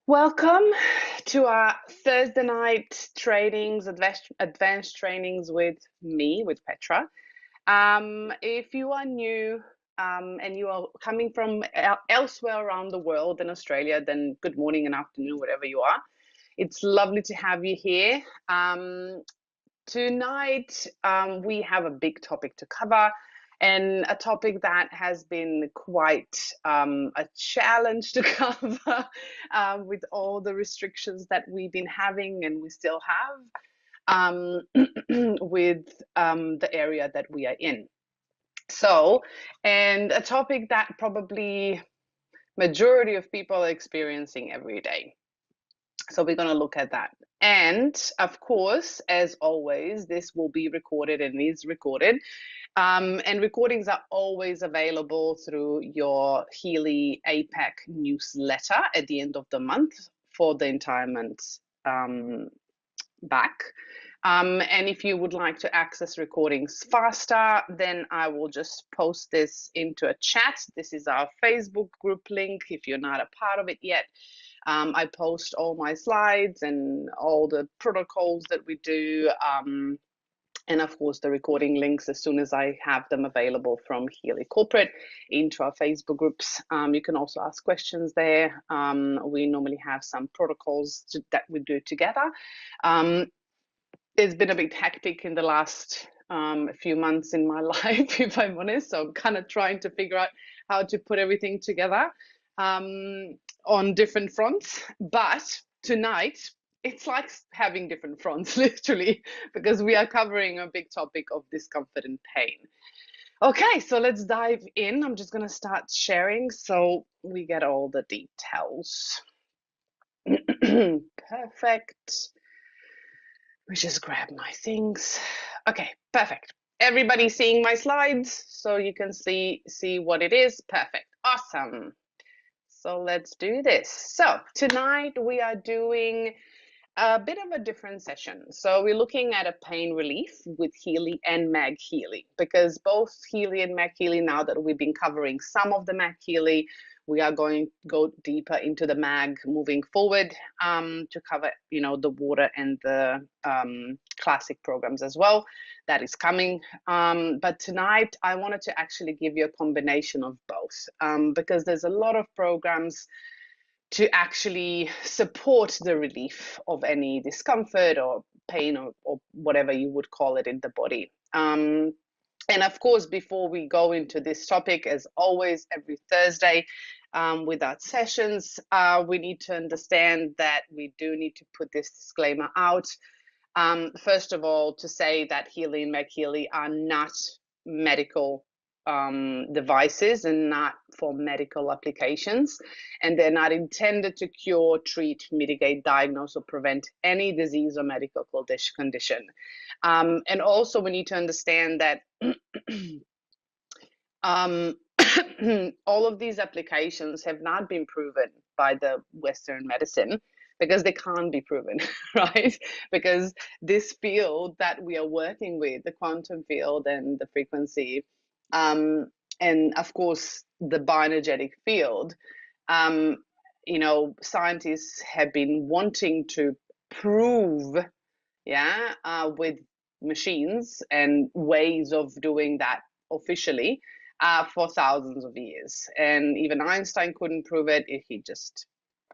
Welcome to our Thursday night trainings, advanced trainings with me, with Petra. If you are new and you are coming from elsewhere around the world in Australia, then good morning and afternoon, wherever you are. It's lovely to have you here. Tonight, we have a big topic to cover and a topic that has been quite a challenge to cover with all the restrictions that we've been having and we still have with the area that we are in. So, and a topic that probably majority of people are experiencing every day. So we're going to look at that. And of course, as always, this will be recorded and is recorded. And recordings are always available through your Healy APAC newsletter at the end of the month for the entire month back. And if you would like to access recordings faster, then I will just post this into a chat. This is our Facebook group link if you're not a part of it yet. I post all my slides and all the protocols that we do, and of course the recording links as soon as I have them available from Healy Corporate into our Facebook groups. You can also ask questions there. We normally have some protocols that we do together. It's been a bit hectic in the last few months in my life, if I'm honest, so I'm kind of trying to figure out how to put everything together on different fronts. But tonight, it's like having different fronts, literally, because we are covering a big topic of discomfort and pain. Okay, so let's dive in. I'm just going to start sharing so we get all the details. Perfect. We just grab my things. Okay, perfect. Everybody seeing my slides so you can see what it is? Perfect. Awesome. So let's do this. So tonight we are doing a bit of a different session. So we're looking at a pain relief with Healy and MagHealy, because both Healy and MagHealy, now that we've been covering some of the MagHealy, we are going to go deeper into the Mag moving forward to cover, the water and the classic programs as well. That is coming. But tonight I wanted to actually give you a combination of both because there's a lot of programs to actually support the relief of any discomfort or pain or whatever you would call it in the body. And of course, before we go into this topic, as always, every Thursday with our sessions, we need to understand that we do need to put this disclaimer out. First of all, to say that Healy and MagHealy are not medical devices and not for medical applications, and they're not intended to cure, treat, mitigate, diagnose, or prevent any disease or medical condition. And also we need to understand that all of these applications have not been proven by the Western medicine because they can't be proven, right? Because this field that we are working with, the quantum field and the frequency, and of course the bioenergetic field, scientists have been wanting to prove, with machines and ways of doing that officially for thousands of years. And even Einstein couldn't prove it if he just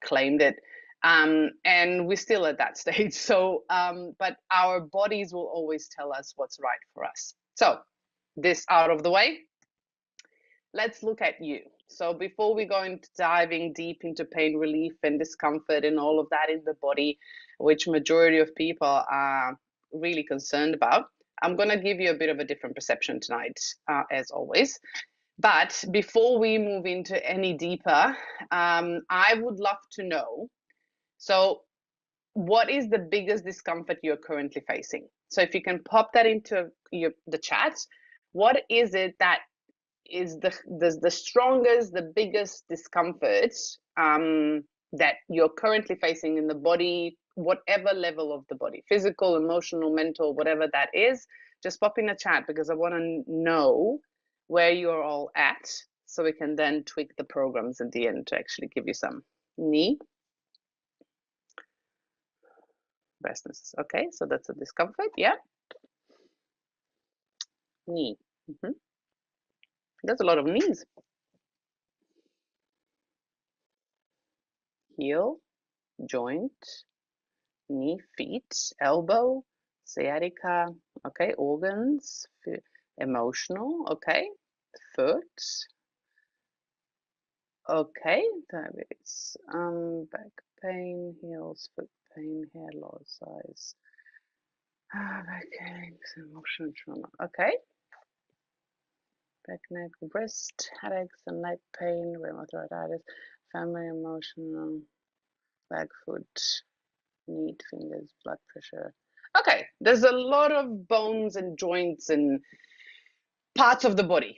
claimed it. And we're still at that stage. So, but our bodies will always tell us what's right for us. So this out of the way, let's look at you. So before we go into diving deep into pain relief and discomfort and all of that in the body, which majority of people are really concerned about, I'm going to give you a bit of a different perception tonight, as always. But before we move into any deeper, I would love to know, so what is the biggest discomfort you're currently facing? So if you can pop that into the chat, what is it that is the strongest, the biggest discomfort that you're currently facing in the body, whatever level of the body, physical, emotional, mental, whatever that is? Just pop in a chat because I want to know where you're all at so we can then tweak the programs at the end to actually give you some knee. Restlessness. Okay, so that's a discomfort. Yeah. Knee. There's a lot of knees. Heel, joint, knee, feet, elbow, sciatica. Okay, organs, emotional. Okay, foot. Okay, diabetes, back pain, heels, foot pain, hair loss, size, back aches, emotional trauma. Okay, back, neck, breast, headaches and leg pain, rheumatoid arthritis, family, emotional, back, foot, knee, fingers, blood pressure. Okay, there's a lot of bones and joints and parts of the body.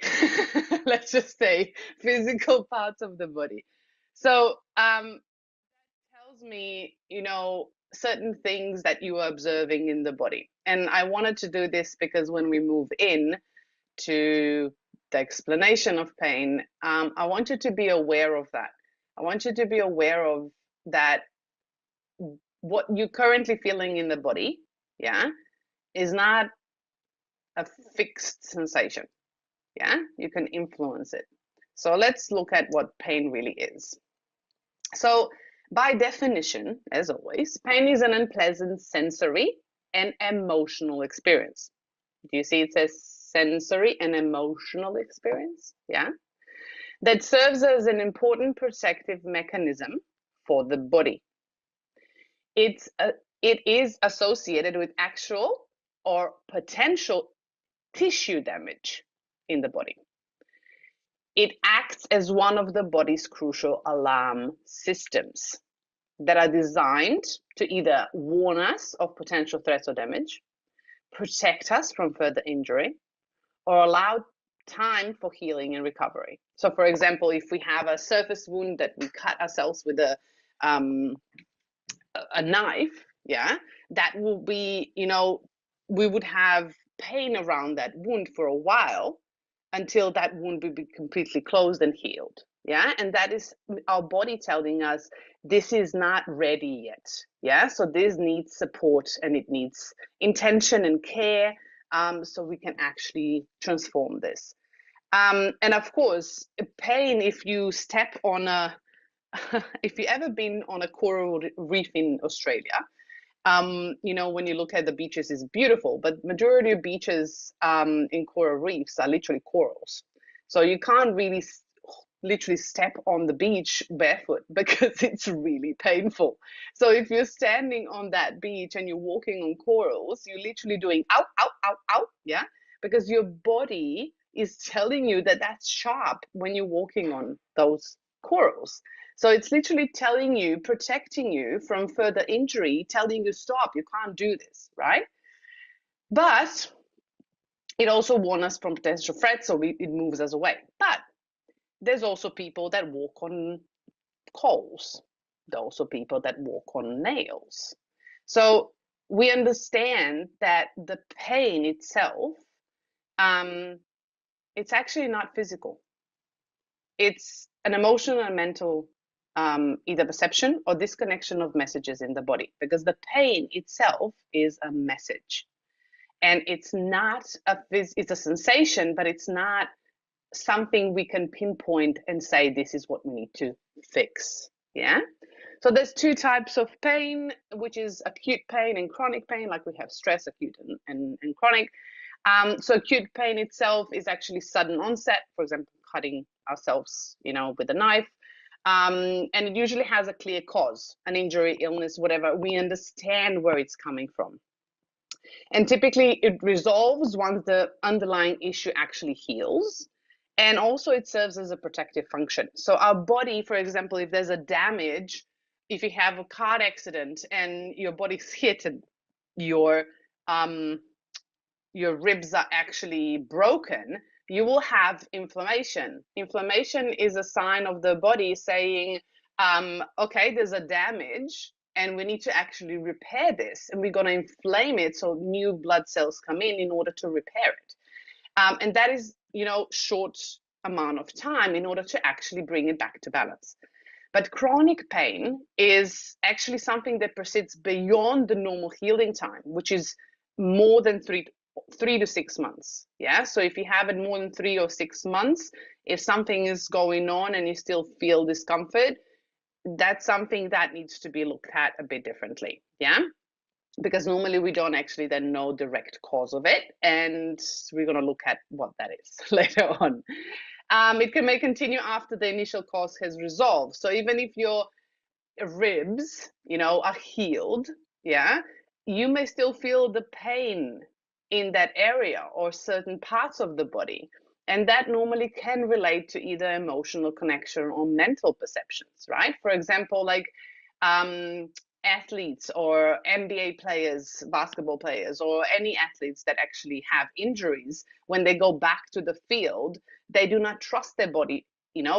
Let's just say physical parts of the body. So, tells me, certain things that you are observing in the body. And I wanted to do this because when we move in to the explanation of pain, I want you to be aware of that. I want you to be aware of that what you're currently feeling in the body, yeah, is not a fixed sensation. Yeah, you can influence it. So let's look at what pain really is. So, by definition, as always, pain is an unpleasant sensory and emotional experience. Do you see it says sensory and emotional experience? Yeah. That serves as an important protective mechanism for the body. It is associated with actual or potential tissue damage in the body. It acts as one of the body's crucial alarm systems that are designed to either warn us of potential threats or damage, protect us from further injury, or allow time for healing and recovery. So, for example, if we have a surface wound that we cut ourselves with a knife, yeah, that will be, we would have pain around that wound for a while until that wound will be completely closed and healed. Yeah, and that is our body telling us this is not ready yet. Yeah, so this needs support and it needs intention and care, so we can actually transform this. And of course, pain, if you step on a if you ever been on a coral reef in Australia, when you look at the beaches, it's beautiful, but majority of beaches in coral reefs are literally corals. So you can't really literally step on the beach barefoot because it's really painful. So if you're standing on that beach and you're walking on corals, you're literally doing ow, ow, ow, ow, yeah? Because your body is telling you that that's sharp when you're walking on those corals. So it's literally telling you, protecting you from further injury, telling you stop, you can't do this, right? But it also warns us from potential threats, so it moves us away. But there's also people that walk on coals. There are also people that walk on nails. So we understand that the pain itself, it's actually not physical. It's an emotional and mental either perception or disconnection of messages in the body, because the pain itself is a message, and it's not it's a sensation, but it's not something we can pinpoint and say this is what we need to fix. Yeah, so there's two types of pain, which is acute pain and chronic pain. Like we have stress, acute and chronic. So acute pain itself is actually sudden onset, for example, cutting ourselves, with a knife. And it usually has a clear cause, an injury, illness, whatever. We understand where it's coming from. And typically it resolves once the underlying issue actually heals. And also it serves as a protective function. So our body, for example, if there's a damage, if you have a car accident and your body's hit and your ribs are actually broken, you will have inflammation. Inflammation is a sign of the body saying, okay, there's a damage and we need to actually repair this, and we're going to inflame it so new blood cells come in order to repair it. And that is, short amount of time in order to actually bring it back to balance. But chronic pain is actually something that persists beyond the normal healing time, which is more than 3 to 6 months. Yeah. So if you have it more than 3 or 6 months, if something is going on and you still feel discomfort, that's something that needs to be looked at a bit differently. Yeah. Because normally we don't actually then know direct cause of it. And we're going to look at what that is later on. It may continue after the initial cause has resolved. So even if your ribs, are healed, yeah, you may still feel the pain in that area or certain parts of the body. And that normally can relate to either emotional connection or mental perceptions, right? For example, like athletes or NBA players, basketball players, or any athletes that actually have injuries, when they go back to the field, they do not trust their body,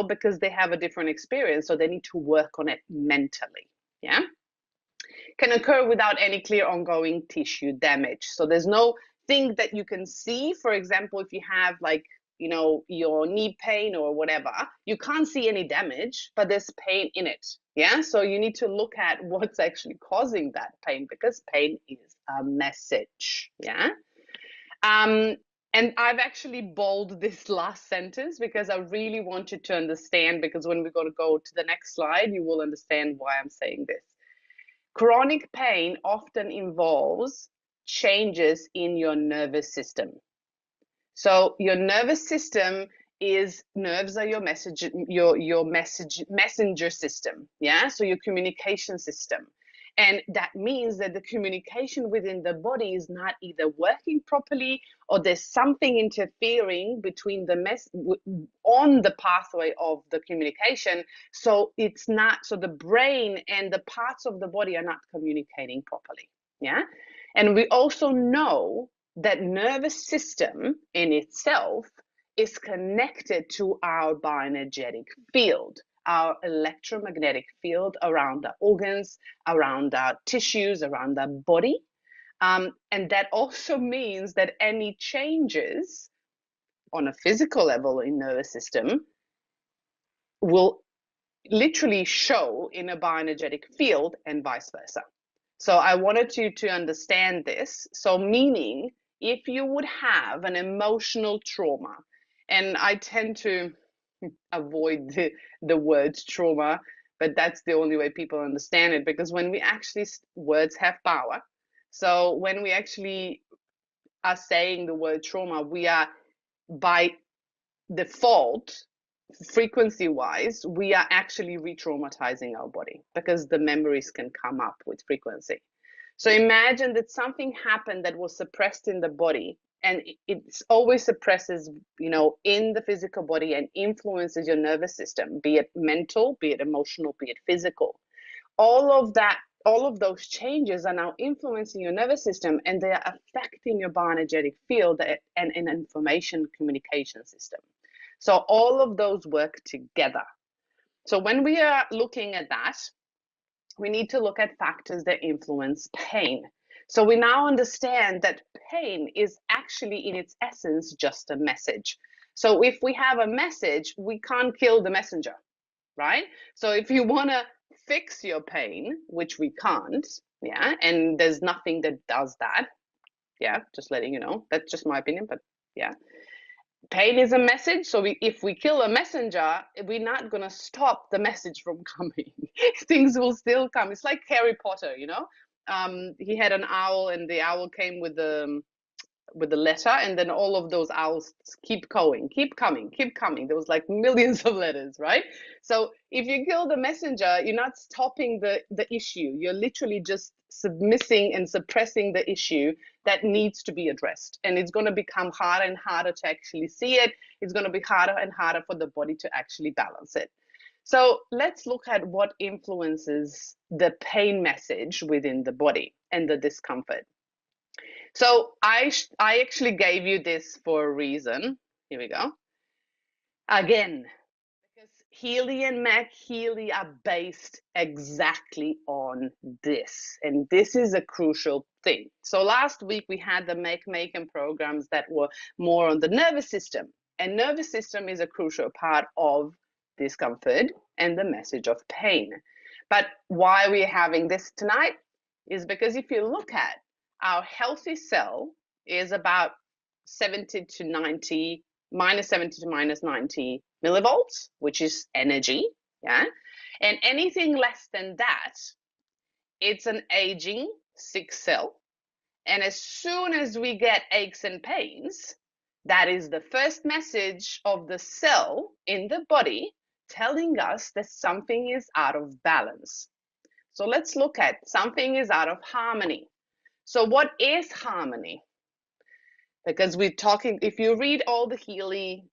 because they have a different experience. So they need to work on it mentally. Yeah. Can occur without any clear ongoing tissue damage. So there's no thing that you can see. For example, if you have like, your knee pain or whatever, you can't see any damage, but there's pain in it. Yeah. So you need to look at what's actually causing that pain, because pain is a message. Yeah. And I've actually bolded this last sentence because I really want you to understand, because when we're going to go to the next slide, you will understand why I'm saying this. Chronic pain often involves changes in your nervous system. So your nervous system nerves are your messenger system. Yeah. So your communication system. And that means that the communication within the body is not either working properly, or there's something interfering between on the pathway of the communication. So it's not, so the brain and the parts of the body are not communicating properly. Yeah. And we also know that nervous system in itself is connected to our bioenergetic field, our electromagnetic field around our organs, around our tissues, around our body. And that also means that any changes on a physical level in nervous system will literally show in a bioenergetic field, and vice versa. So I wanted you to understand this. So meaning, if you would have an emotional trauma, and I tend to avoid the word trauma, but that's the only way people understand it, because when we actually, words have power. So when we actually are saying the word trauma, we are by default, frequency wise, we are actually re-traumatizing our body, because the memories can come up with frequency. So imagine that something happened that was suppressed in the body, and it always suppresses, in the physical body, and influences your nervous system, be it mental, be it emotional, be it physical. All of those changes are now influencing your nervous system, and they are affecting your bioenergetic field and an information communication system. So all of those work together. So when we are looking at that, we need to look at factors that influence pain. So we now understand that pain is actually in its essence just a message. So if we have a message, we can't kill the messenger, right? So if you want to fix your pain, which we can't, yeah, and there's nothing that does that, yeah, just letting you know, that's just my opinion, but yeah. Pain is a message, so if we kill a messenger, we're not going to stop the message from coming. Things will still come. It's like Harry Potter, he had an owl, and the owl came with the letter, and then all of those owls keep coming. There was like millions of letters, right? So if you kill the messenger, you're not stopping the issue. You're literally just submissing and suppressing the issue that needs to be addressed. And it's going to become harder and harder to actually see it. It's going to be harder and harder for the body to actually balance it. So let's look at what influences the pain message within the body and the discomfort. So I actually gave you this for a reason. Here we go. Again, because Healy and MagHealy are based exactly on this. And this is a crucial thing. So last week we had the McMakin programs that were more on the nervous system. And nervous system is a crucial part of discomfort, and the message of pain. But why we're having this tonight is because if you look at our healthy cell is about 70 to 90, minus 70 to minus 90 millivolts, which is energy, yeah? And anything less than that, it's an aging sick cell. And as soon as we get aches and pains, that is the first message of the cell in the body telling us that something is out of balance. So let's look at something is out of harmony. So what is harmony? Because we're talking, if you read all the Healy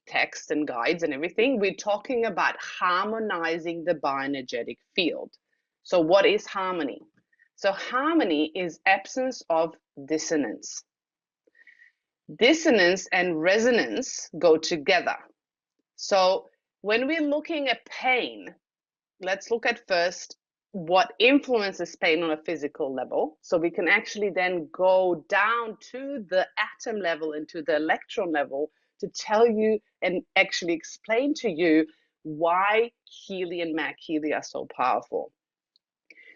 texts and guides and everything, we're talking about harmonizing the bioenergetic field. So what is harmony? So harmony is absence of dissonance. Dissonance and resonance go together. So when we're looking at pain, let's look at first what influences pain on a physical level. So we can actually then go down to the atom level and to the electron level to tell you and actually explain to you why Healy and MagHealy are so powerful.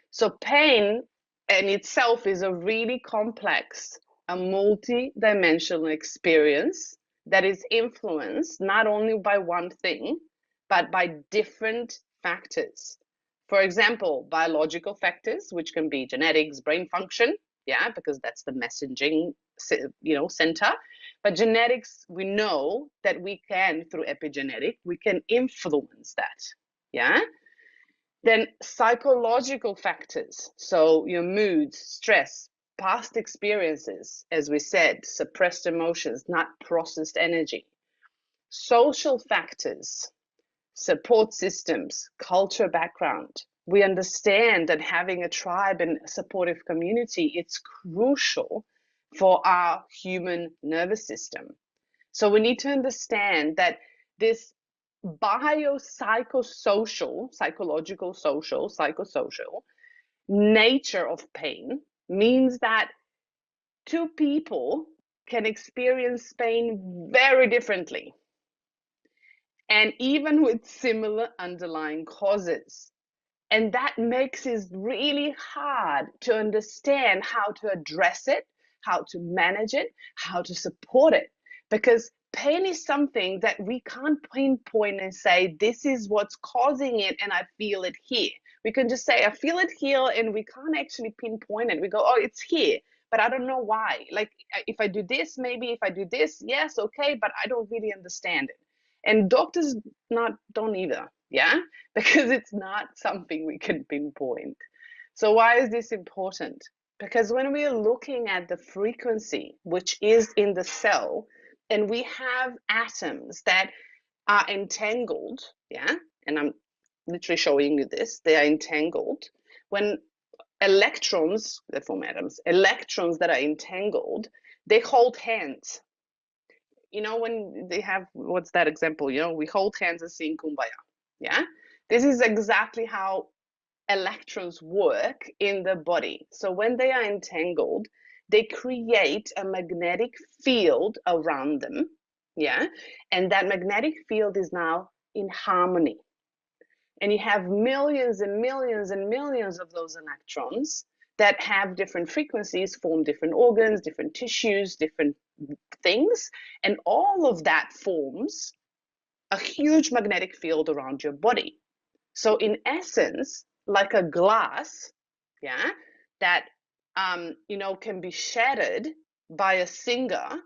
So pain in itself is a really complex, a multi-dimensional experience that is influenced not only by one thing, but by different factors. For example, biological factors, which can be genetics, brain function, yeah, because that's the messaging, center. But genetics, we know that we can, through epigenetic, we can influence that, yeah. Then psychological factors, so your moods, stress, past experiences, as we said, suppressed emotions, not processed energy. Social factors, support systems, culture background. We understand that having a tribe and a supportive community, it's crucial for our human nervous system. So we need to understand that this biopsychosocial, psychological, social, psychosocial nature of pain means that two people can experience pain very differently, and even with similar underlying causes. And that makes it really hard to understand how to address it, how to manage it, how to support it. Because pain is something that we can't pinpoint and say, this is what's causing it and I feel it here. We can just say, I feel it here, and we can't actually pinpoint it. We go, oh, it's here, but I don't know why. Like, if I do this, maybe if I do this, yes, okay, but I don't really understand it. And doctors don't either, yeah? Because it's not something we can pinpoint. So why is this important? Because when we're looking at the frequency, which is in the cell, and we have atoms that are entangled, yeah, and I'm literally showing you this, they are entangled. When electrons, they form atoms, electrons that are entangled, they hold hands. When they have, what's that example? We hold hands and sing Kumbaya, yeah? This is exactly how electrons work in the body. So when they are entangled, they create a magnetic field around them, yeah? And that magnetic field is now in harmony. And you have millions and millions and millions of those electrons that have different frequencies, form different organs, different tissues, different things, and all of that forms a huge magnetic field around your body. So in essence, like a glass, yeah, that can be shattered by a singer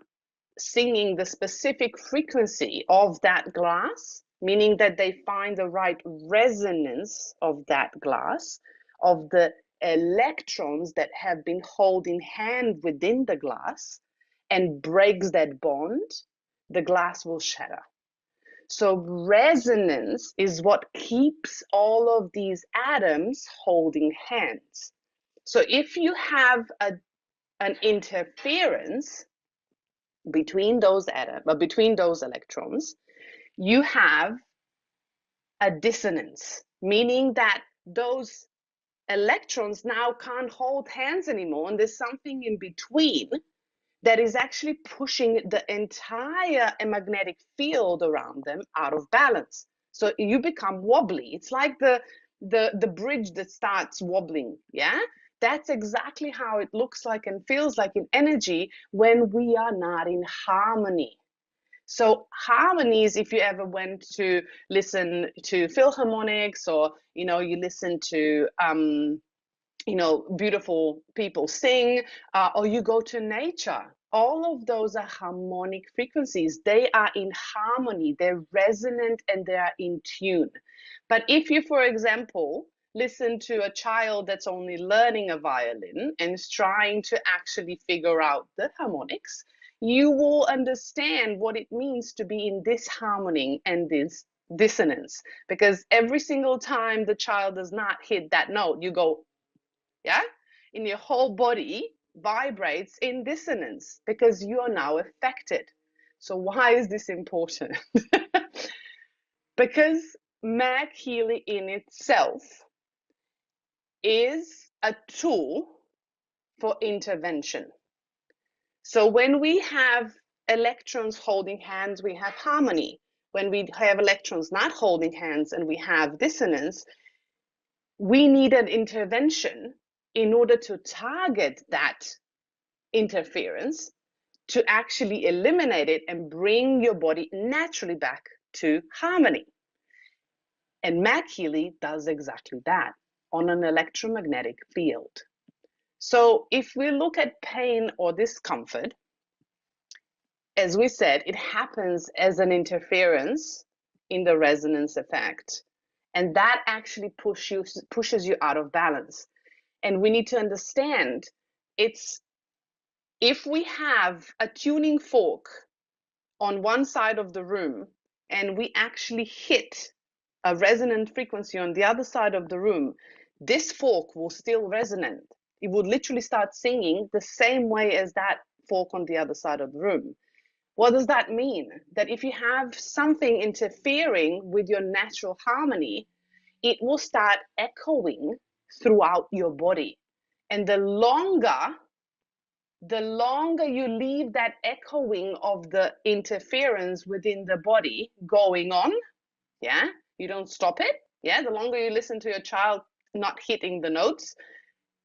singing the specific frequency of that glass, meaning that they find the right resonance of that glass, of the electrons that have been holding hand within the glass, and breaks that bond, the glass will shatter. So resonance is what keeps all of these atoms holding hands. So if you have an interference between those atoms, between those electrons, you have a dissonance, meaning that those electrons now can't hold hands anymore, and there's something in between that is actually pushing the entire magnetic field around them out of balance. So you become wobbly. It's like the bridge that starts wobbling. Yeah, that's exactly how it looks like and feels like in energy when we are not in harmony. So harmonies, if you ever went to listen to philharmonics, or you listen to beautiful people sing, or you go to nature, all of those are harmonic frequencies. They are in harmony, they're resonant, and they are in tune. But if you, for example, listen to a child that's only learning a violin and is trying to actually figure out the harmonics, you will understand what it means to be in disharmony and this dissonance. Because every single time the child does not hit that note, you go, yeah, in your whole body vibrates in dissonance because you are now affected. So why is this important? Because MagHealy in itself is a tool for intervention. So when we have electrons holding hands, we have harmony. When we have electrons not holding hands and we have dissonance, we need an intervention in order to target that interference, to actually eliminate it and bring your body naturally back to harmony. And MagHealy does exactly that on an electromagnetic field. So if we look at pain or discomfort, as we said, it happens as an interference in the resonance effect. And that actually pushes you out of balance. And we need to understand, it's if we have a tuning fork on one side of the room and we actually hit a resonant frequency on the other side of the room, this fork will still resonate. It would literally start singing the same way as that fork on the other side of the room. What does that mean? That if you have something interfering with your natural harmony, it will start echoing throughout your body. And the longer you leave that echoing of the interference within the body going on, yeah, you don't stop it, yeah, the longer you listen to your child not hitting the notes,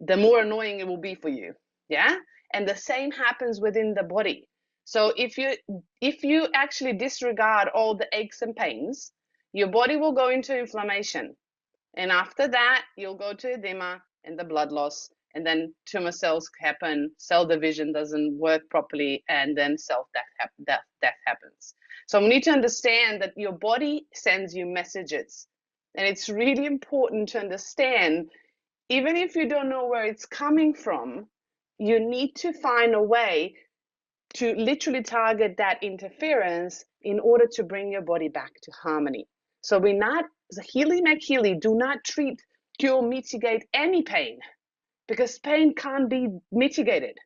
the more annoying it will be for you, yeah. And the same happens within the body. So if you actually disregard all the aches and pains, your body will go into inflammation, and after that you'll go to edema and the blood loss, and then tumor cells happen, cell division doesn't work properly, and then cell death happens. So we need to understand that your body sends you messages, and it's really important to understand, even if you don't know where it's coming from, you need to find a way to literally target that interference in order to bring your body back to harmony. So we're not, Healy McHealy do not treat, cure, mitigate any pain, because pain can't be mitigated,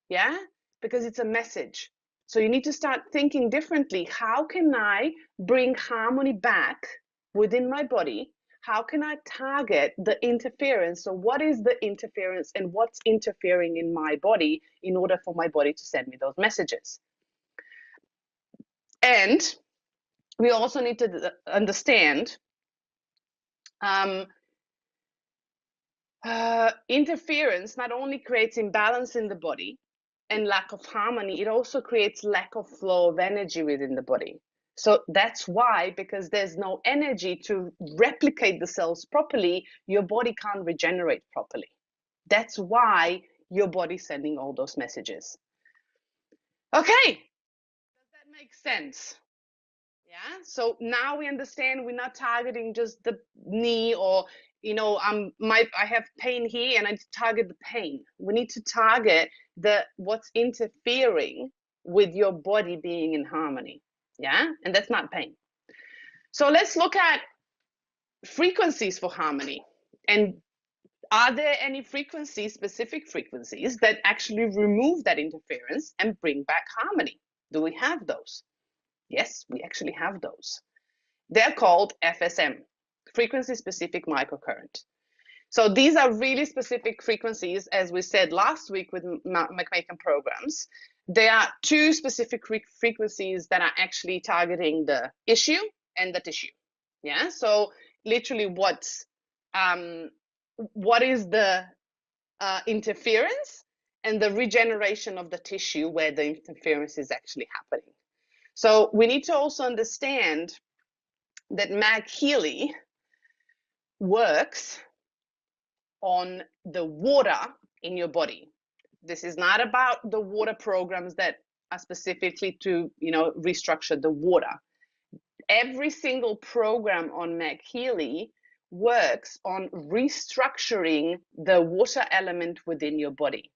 yeah? Because it's a message. So you need to start thinking differently. How can I bring harmony back within my body? How can I target the interference? So what is the interference and what's interfering in my body in order for my body to send me those messages? And we also need to understand interference not only creates imbalance in the body and lack of harmony, it also creates lack of flow of energy within the body. So that's why, because there's no energy to replicate the cells properly, your body can't regenerate properly. That's why your body's sending all those messages. Okay, does that make sense? Yeah, so now we understand we're not targeting just the knee, or I have pain here and I target the pain. We need to target what's interfering with your body being in harmony. Yeah, and that's not pain. So let's look at frequencies for harmony. And are there any frequencies, specific frequencies, that actually remove that interference and bring back harmony? Do we have those? Yes, we actually have those. They're called FSM, frequency specific microcurrent. So these are really specific frequencies, as we said last week with McMakin programs. There are two specific frequencies that are actually targeting the issue and the tissue. Yeah, so literally what is the interference and the regeneration of the tissue where the interference is actually happening. So we need to also understand that MagHealy works on the water in your body. This is not about the water programs that are specifically to, restructure the water. Every single program on MagHealy works on restructuring the water element within your body.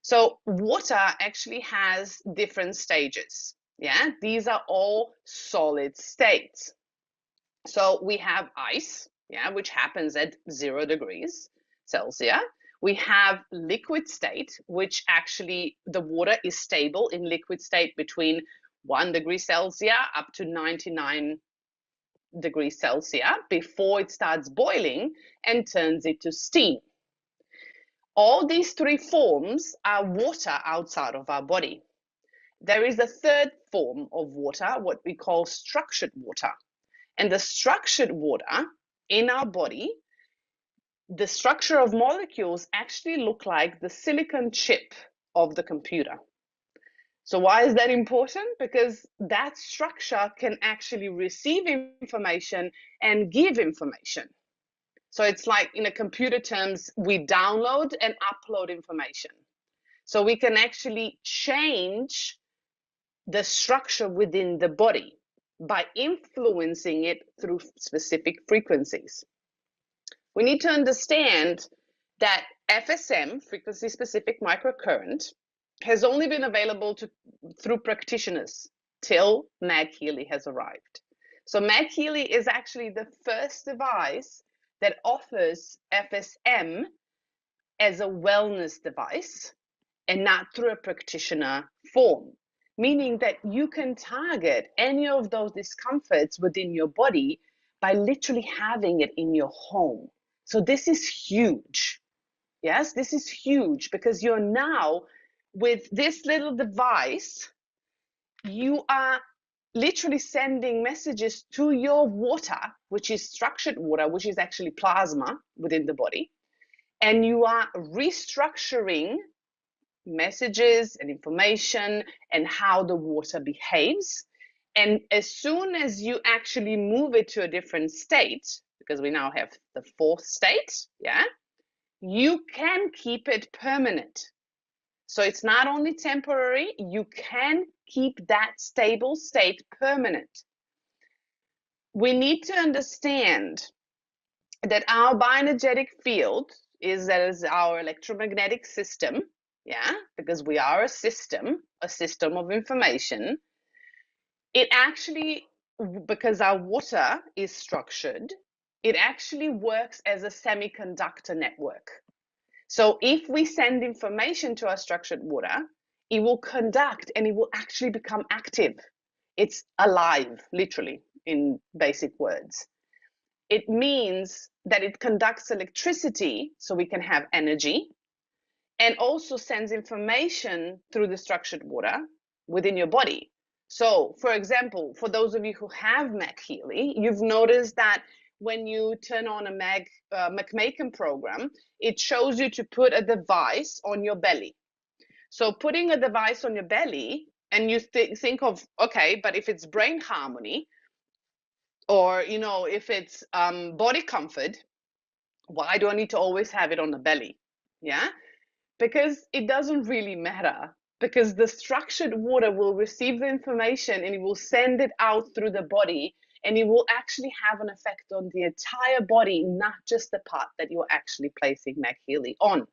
So water actually has different stages. Yeah, these are all solid states. So we have ice, yeah, which happens at 0 degrees Celsius. We have liquid state, which actually the water is stable in liquid state between 1 degree Celsius up to 99 degrees Celsius before it starts boiling and turns into steam. All these three forms are water outside of our body. There is a third form of water, what we call structured water. And the structured water in our body, the structure of molecules actually look like the silicon chip of the computer. So why is that important? Because that structure can actually receive information and give information. So it's like in a computer terms, we download and upload information. So we can actually change the structure within the body by influencing it through specific frequencies. We need to understand that FSM, frequency specific microcurrent, has only been available through practitioners till MagHealy has arrived. So MagHealy is actually the first device that offers FSM as a wellness device and not through a practitioner form, meaning that you can target any of those discomforts within your body by literally having it in your home. So this is huge. Yes, this is huge because you're now with this little device, you are literally sending messages to your water, which is structured water, which is actually plasma within the body, and you are restructuring messages and information and how the water behaves. And as soon as you actually move it to a different state, because we now have the fourth state, yeah, you can keep it permanent. So it's not only temporary, you can keep that stable state permanent. We need to understand that our bioenergetic field is our electromagnetic system, yeah, because we are a system of information. It actually, because our water is structured, it actually works as a semiconductor network. So if we send information to our structured water, it will conduct and it will actually become active. It's alive, literally, in basic words. It means that it conducts electricity so we can have energy, and also sends information through the structured water within your body. So, for example, for those of you who have MagHealy, you've noticed that when you turn on a McMakin program, it shows you to put a device on your belly. So putting a device on your belly, and you think of, okay, but if it's brain harmony, or if it's body comfort, why do I need to always have it on the belly? Yeah, because it doesn't really matter, because the structured water will receive the information and it will send it out through the body, and it will actually have an effect on the entire body, not just the part that you're actually placing MagHealy on.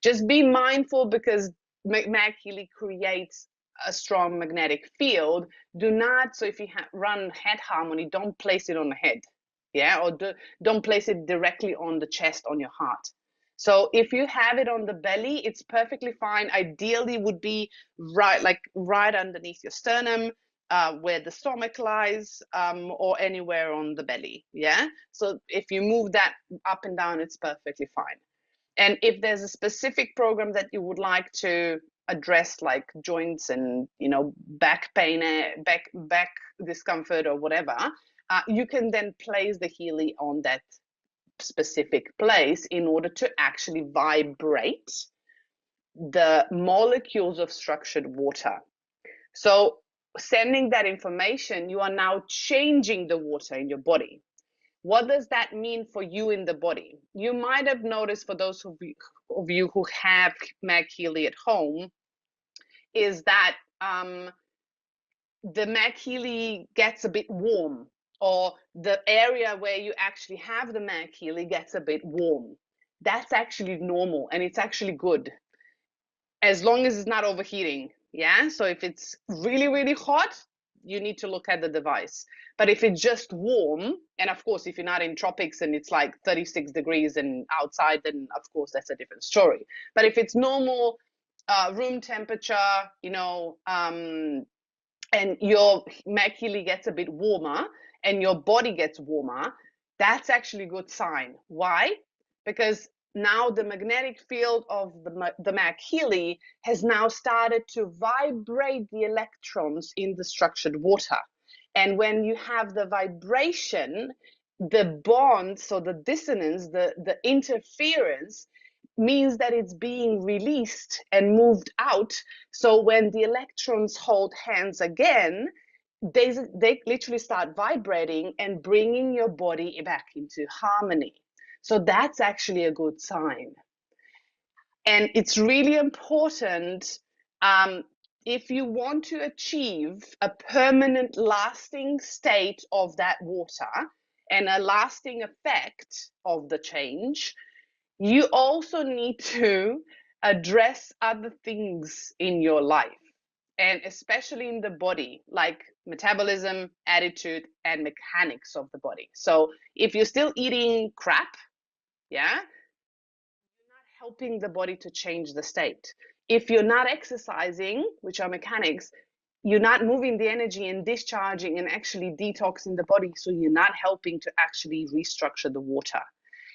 Just be mindful, because MagHealy creates a strong magnetic field. Do not, so if you run head harmony, don't place it on the head, yeah, or don't place it directly on the chest, on your heart. So if you have it on the belly, it's perfectly fine. Ideally would be right underneath your sternum, where the stomach lies, or anywhere on the belly, yeah. So if you move that up and down, it's perfectly fine. And if there's a specific program that you would like to address, like joints and back pain, back discomfort or whatever, you can then place the Healy on that specific place in order to actually vibrate the molecules of structured water. So sending that information, you are now changing the water in your body. What does that mean for you in the body? You might have noticed, for those of you who have MagHealy at home, is that the MagHealy gets a bit warm, or the area where you actually have the MagHealy gets a bit warm. That's actually normal, and it's actually good, as long as it's not overheating. Yeah, so if it's really, really hot, you need to look at the device. But if it's just warm, and of course, if you're not in tropics and it's like 36 degrees and outside, then of course that's a different story. But if it's normal room temperature, and your MagHealy gets a bit warmer and your body gets warmer, that's actually a good sign. Why? Because now the magnetic field of the MagHealy has now started to vibrate the electrons in the structured water. And when you have the vibration, the bond, so the dissonance, the interference, means that it's being released and moved out. So when the electrons hold hands again, they literally start vibrating and bringing your body back into harmony. So that's actually a good sign. And it's really important, if you want to achieve a permanent, lasting state of that water and a lasting effect of the change, you also need to address other things in your life, and especially in the body, like metabolism, attitude, and mechanics of the body. So if you're still eating crap, yeah, you're not helping the body to change the state. If you're not exercising, which are mechanics, you're not moving the energy and discharging and actually detoxing the body, so you're not helping to actually restructure the water.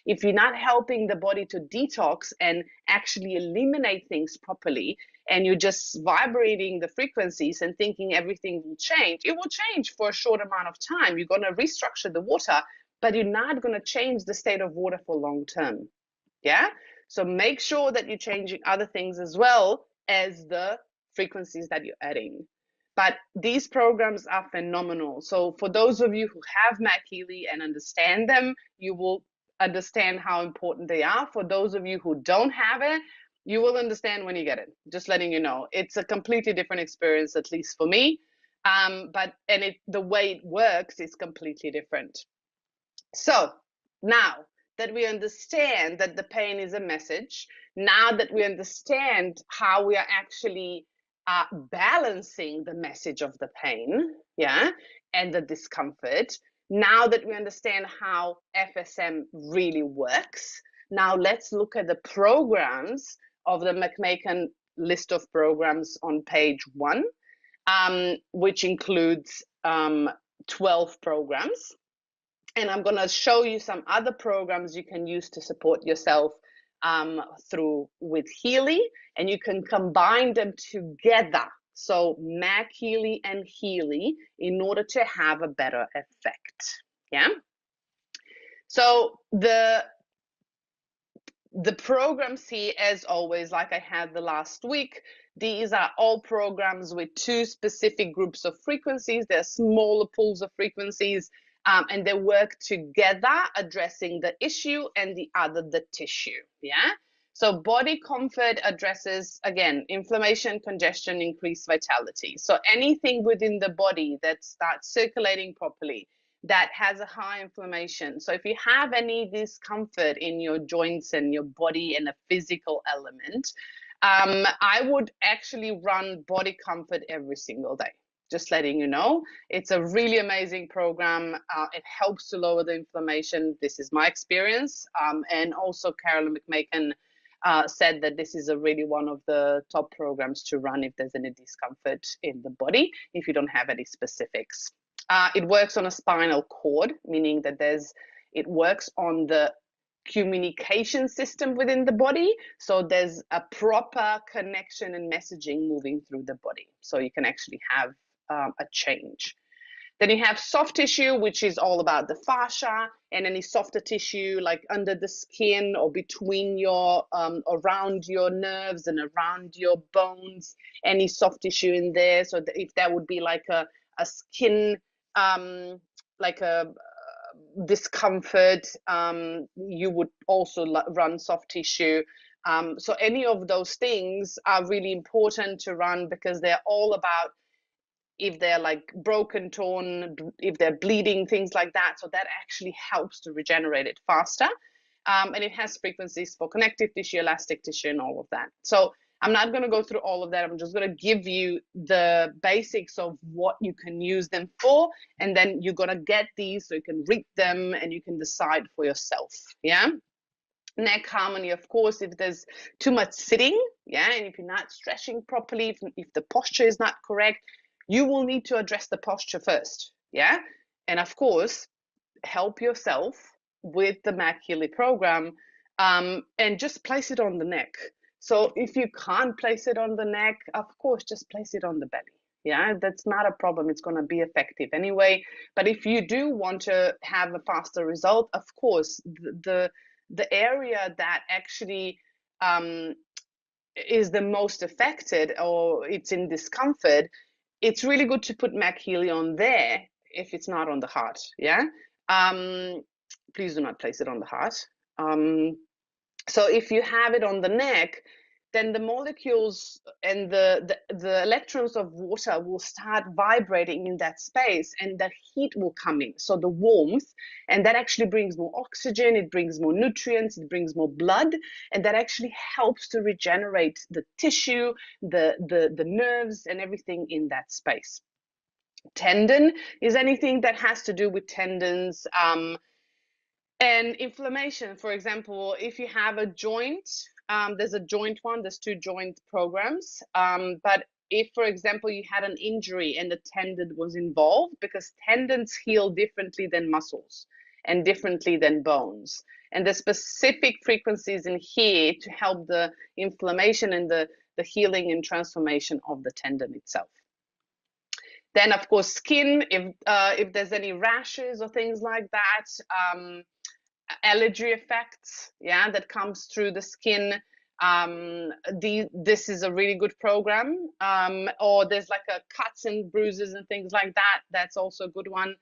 If you're not helping the body to detox and actually eliminate things properly, and you're just vibrating the frequencies and thinking everything will change, it will change for a short amount of time. You're going to restructure the water, but you're not going to change the state of water for long term. Yeah? So make sure that you're changing other things as well as the frequencies that you're adding. But these programs are phenomenal. So for those of you who have MagHealy and understand them, you will understand how important they are. For those of you who don't have it, you will understand when you get it. Just letting you know, it's a completely different experience, at least for me. The way it works is completely different. So now that we understand that the pain is a message, now that we understand how we are actually balancing the message of the pain, yeah, and the discomfort, now that we understand how FSM really works, now let's look at the programs of the McMakin list of programs on page 1, which includes 12 programs. And I'm going to show you some other programs you can use to support yourself through with Healy, and you can combine them together. So MagHealy and Healy, in order to have a better effect. Yeah. So the programs here, as always, like I had the last week, these are all programs with 2 specific groups of frequencies. They're smaller pools of frequencies. And they work together, addressing the issue, and the other, the tissue. Yeah. So body comfort addresses, again, inflammation, congestion, increased vitality. So anything within the body that starts circulating properly, that has a high inflammation. So if you have any discomfort in your joints and your body and a physical element, I would actually run body comfort every single day. Just letting you know, it's a really amazing program. It helps to lower the inflammation. This is my experience. And also Carolyn McMakin said that this is really one of the top programs to run if there's any discomfort in the body, if you don't have any specifics. It works on a spinal cord, meaning that it works on the communication system within the body. So there's a proper connection and messaging moving through the body. So you can actually have a change. Then you have soft tissue, which is all about the fascia and any softer tissue like under the skin or between your, around your nerves and around your bones, any soft tissue in there. So if that would be like a skin, like a discomfort, you would also run soft tissue. So any of those things are really important to run because they're all about if they're like broken, torn, if they're bleeding, things like that. So that actually helps to regenerate it faster. And it has frequencies for connective tissue, elastic tissue, and all of that. So I'm not going to go through all of that. I'm just going to give you the basics of what you can use them for. And then you're going to get these so you can read them and you can decide for yourself. Yeah. Neck harmony, of course, if there's too much sitting, yeah, and if you're not stretching properly, if the posture is not correct, you will need to address the posture first, yeah. And of course, help yourself with the MagHealy program, and just place it on the neck. So if you can't place it on the neck, of course, just place it on the belly. Yeah, that's not a problem. It's going to be effective anyway. But if you do want to have a faster result, of course, the area that actually is the most affected or it's in discomfort, it's really good to put MagHealy on there if it's not on the heart. Yeah. Please do not place it on the heart. So if you have it on the neck, then the molecules and the electrons of water will start vibrating in that space and that heat will come in. So the warmth, and that actually brings more oxygen, it brings more nutrients, it brings more blood, and that actually helps to regenerate the tissue, the nerves and everything in that space. Tendon is anything that has to do with tendons, and inflammation. For example, if you have a joint, there's a joint one, there's two joint programs. But if, for example, you had an injury and the tendon was involved, because tendons heal differently than muscles and differently than bones. And the specific frequencies in here to help the inflammation and the healing and transformation of the tendon itself. Then, of course, skin, if there's any rashes or things like that, allergy effects, yeah, that comes through the skin. This is a really good program. Or there's like a cuts and bruises and things like that. That's also a good one.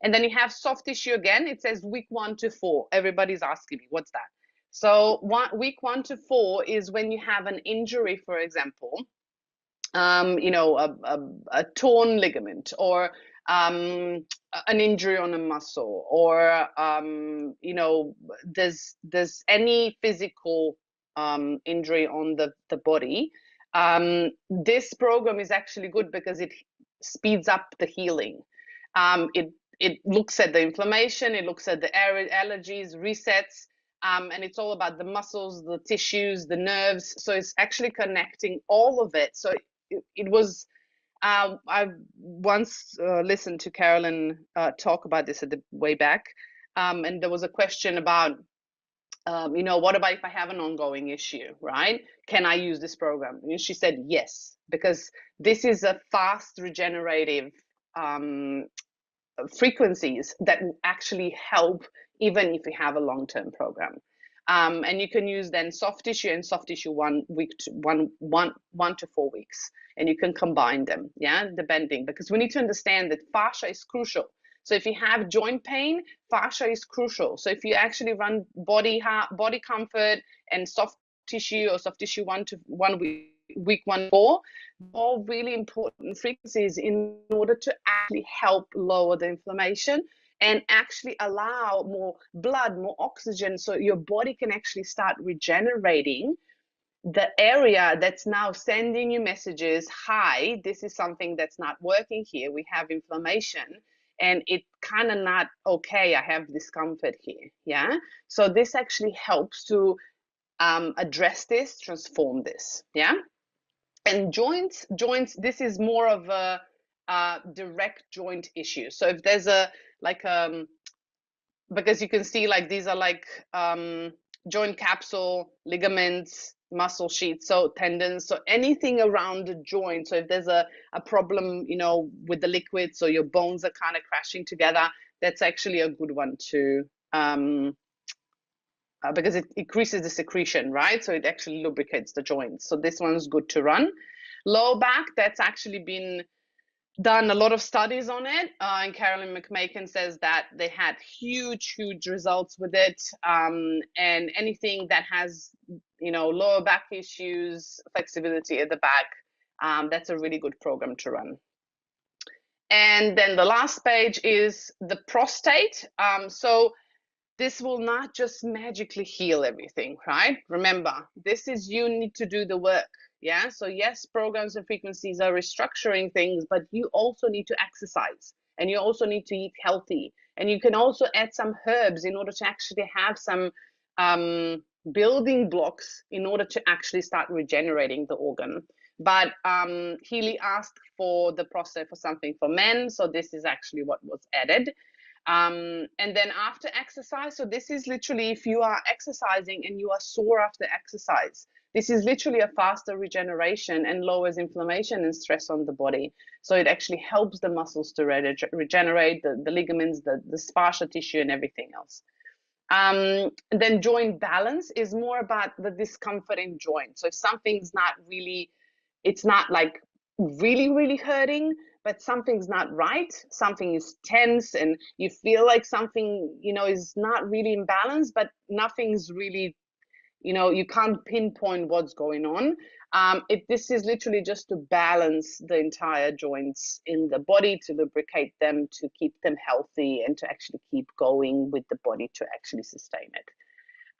And then you have soft tissue again. It says week 1 to 4. Everybody's asking me, what's that? So week 1 to 4 is when you have an injury, for example, you know, a torn ligament or an injury on a muscle, or you know, there's any physical injury on the body. This program is actually good because it speeds up the healing. It looks at the inflammation, it looks at the allergies, resets, and it's all about the muscles, the tissues, the nerves. So it's actually connecting all of it. So it was, I once listened to Carolyn talk about this way back, and there was a question about, you know, what about if I have an ongoing issue, right? Can I use this program? And she said yes, because this is a fast regenerative frequencies that actually help even if you have a long-term program. And you can use then soft tissue and soft tissue 1 to 4 weeks, and you can combine them, yeah, depending, because we need to understand that fascia is crucial. So if you have joint pain, fascia is crucial. So if you actually run body comfort and soft tissue or soft tissue 1 week 1 to 4, all really important frequencies in order to actually help lower the inflammation and actually allow more blood, more oxygen, so your body can actually start regenerating the area that's now sending you messages. Hi, this is something that's not working here. We have inflammation and it kind of not okay. I have discomfort here. Yeah. So this actually helps to address this, transform this. Yeah. And joints, this is more of a direct joint issue. So if there's a like because you can see like these are like joint capsule, ligaments, muscle sheaths, so tendons, so anything around the joint. So if there's a problem, with the liquid, so your bones are kind of crashing together, that's actually a good one to because it increases the secretion, right? So it actually lubricates the joints. So this one's good to run. Low back, that's actually been done a lot of studies on it, and Carolyn McMakin says that they had huge results with it, and anything that has lower back issues, flexibility at the back, that's a really good program to run. And then the last page is the prostate. So this will not just magically heal everything, right? Remember, this is, you need to do the work. Yeah. So yes, programs and frequencies are restructuring things, but you also need to exercise, and you also need to eat healthy, and you can also add some herbs in order to actually have some building blocks in order to actually start regenerating the organ. But Healy asked for the prostate for something for men, so this is actually what was added. And then after exercise, so this is literally if you are exercising and you are sore after exercise, this is literally a faster regeneration and lowers inflammation and stress on the body. So it actually helps the muscles to regenerate, the ligaments, the sparse tissue and everything else. Then joint balance is more about the discomfort in joints. So if something's not really, it's not like really hurting, but something's not right, something is tense, and you feel like something, is not really in balance, but nothing's really, you can't pinpoint what's going on. This is literally just to balance the entire joints in the body, to lubricate them, to keep them healthy, and to actually keep going with the body to actually sustain it.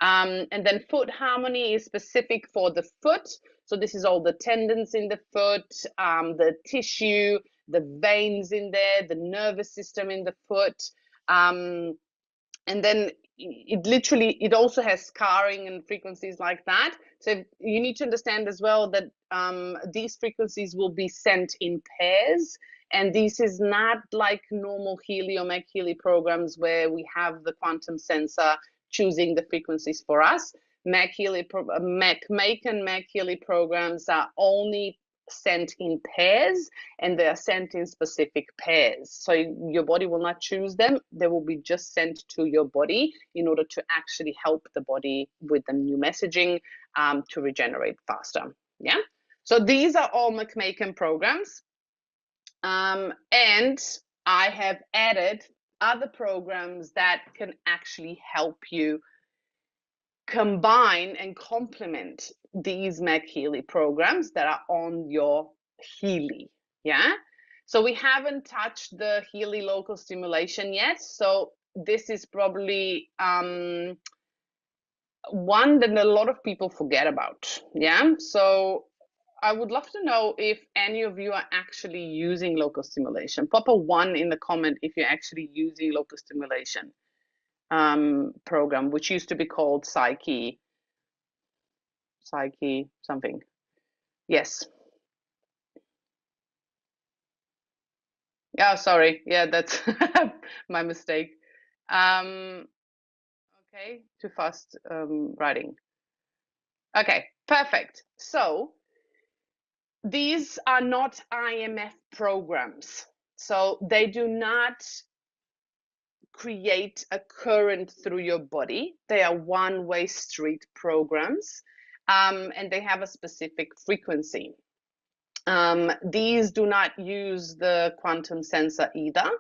And then foot harmony is specific for the foot. So this is all the tendons in the foot, the tissue, the veins in there, the nervous system in the foot. And then it also has scarring and frequencies like that. So you need to understand as well that these frequencies will be sent in pairs. And this is not like normal Healy or MagHealy programs where we have the quantum sensor choosing the frequencies for us. MagHealy, McMakin MagHealy programs are only sent in pairs, and they are sent in specific pairs. So your body will not choose them. They will be just sent to your body in order to actually help the body with the new messaging to regenerate faster. Yeah. So these are all McMakin programs. And I have added other programs that can actually help you combine and complement these MagHealy programs that are on your Healy. Yeah. So we haven't touched the Healy local stimulation yet. So this is probably one that a lot of people forget about. Yeah. So I would love to know if any of you are actually using local stimulation. Pop a 1 in the comment if you're actually using local stimulation program, which used to be called Psyche something. Yes. Oh, sorry. Yeah, that's my mistake. Okay, too fast writing. Okay, perfect. So these are not IMF programs. So they do not create a current through your body. They are one-way street programs, and they have a specific frequency. These do not use the quantum sensor either.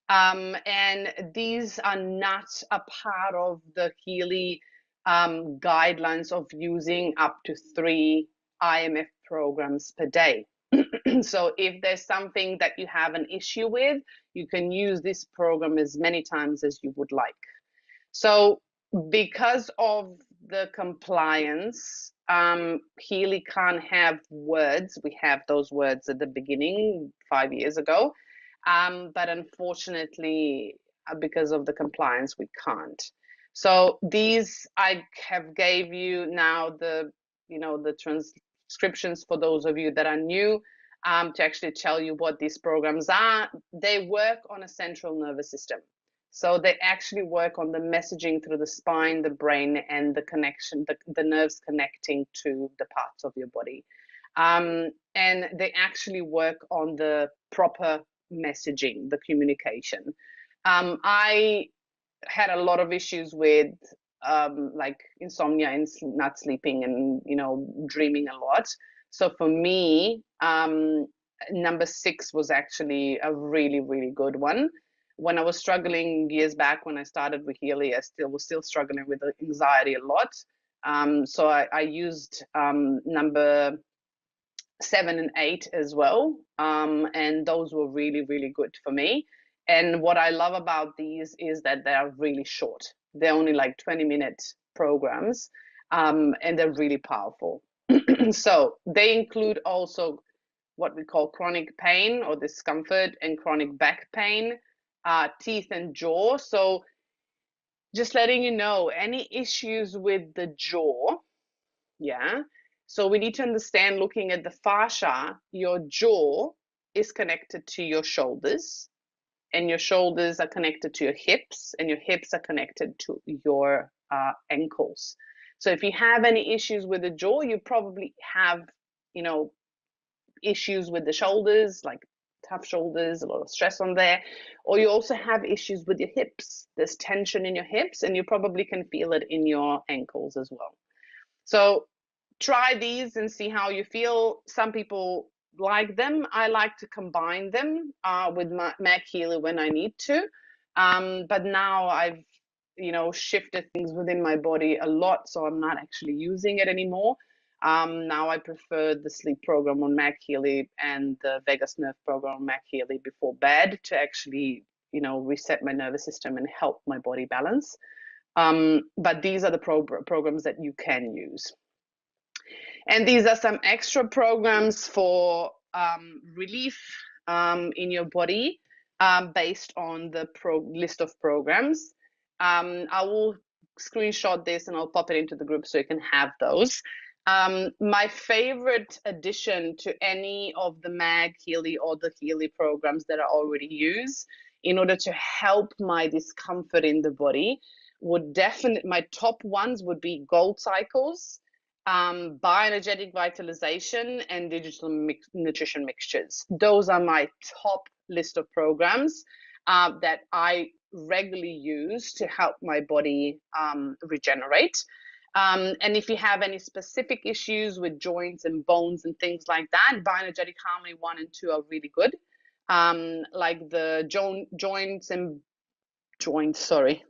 And these are not a part of the Healy guidelines of using up to 3 IMF programs per day. So if there's something that you have an issue with, you can use this program as many times as you would like. So because of the compliance, Healy can't have words. We have those words at the beginning 5 years ago, but unfortunately, because of the compliance, we can't. So these I have gave you now the transcriptions for those of you that are new, to actually tell you what these programs are. They work on a central nervous system. So they actually work on the messaging through the spine, the brain, and the connection, the nerves connecting to the parts of your body. And they actually work on the proper messaging, the communication. I had a lot of issues with like insomnia and not sleeping and dreaming a lot. So for me, number 6 was actually a really, really good one. When I was struggling years back when I started with Healy, I was still struggling with anxiety a lot. So I used number 7 and 8 as well, and those were really, really good for me. And what I love about these is that they are really short. They're only like 20-minute programs, and they're really powerful. So they include also what we call chronic pain or discomfort and chronic back pain, teeth and jaw. So just letting you know, any issues with the jaw, yeah. So we need to understand, looking at the fascia, your jaw is connected to your shoulders, and your shoulders are connected to your hips, and your hips are connected to your ankles. So if you have any issues with the jaw, you probably have, issues with the shoulders, like tough shoulders, a lot of stress on there, or you also have issues with your hips. There's tension in your hips, and you probably can feel it in your ankles as well. So try these and see how you feel. Some people like them. I like to combine them with my MagHealy when I need to. But now I've, shifted things within my body a lot, so I'm not actually using it anymore. Now I prefer the sleep program on MagHealy and the vagus nerve program on MagHealy before bed to actually, reset my nervous system and help my body balance. But these are the programs that you can use. And these are some extra programs for relief in your body based on the list of programs. I will screenshot this and I'll pop it into the group so you can have those. My favorite addition to any of the MagHealy or the Healy programs that I already use in order to help my discomfort in the body would definitely, my top ones would be Gold Cycles, bioenergetic vitalization, and digital nutrition mixtures. Those are my top list of programs that I regularly use to help my body regenerate. And if you have any specific issues with joints and bones and things like that, bioenergetic harmony 1 and 2 are really good. Like the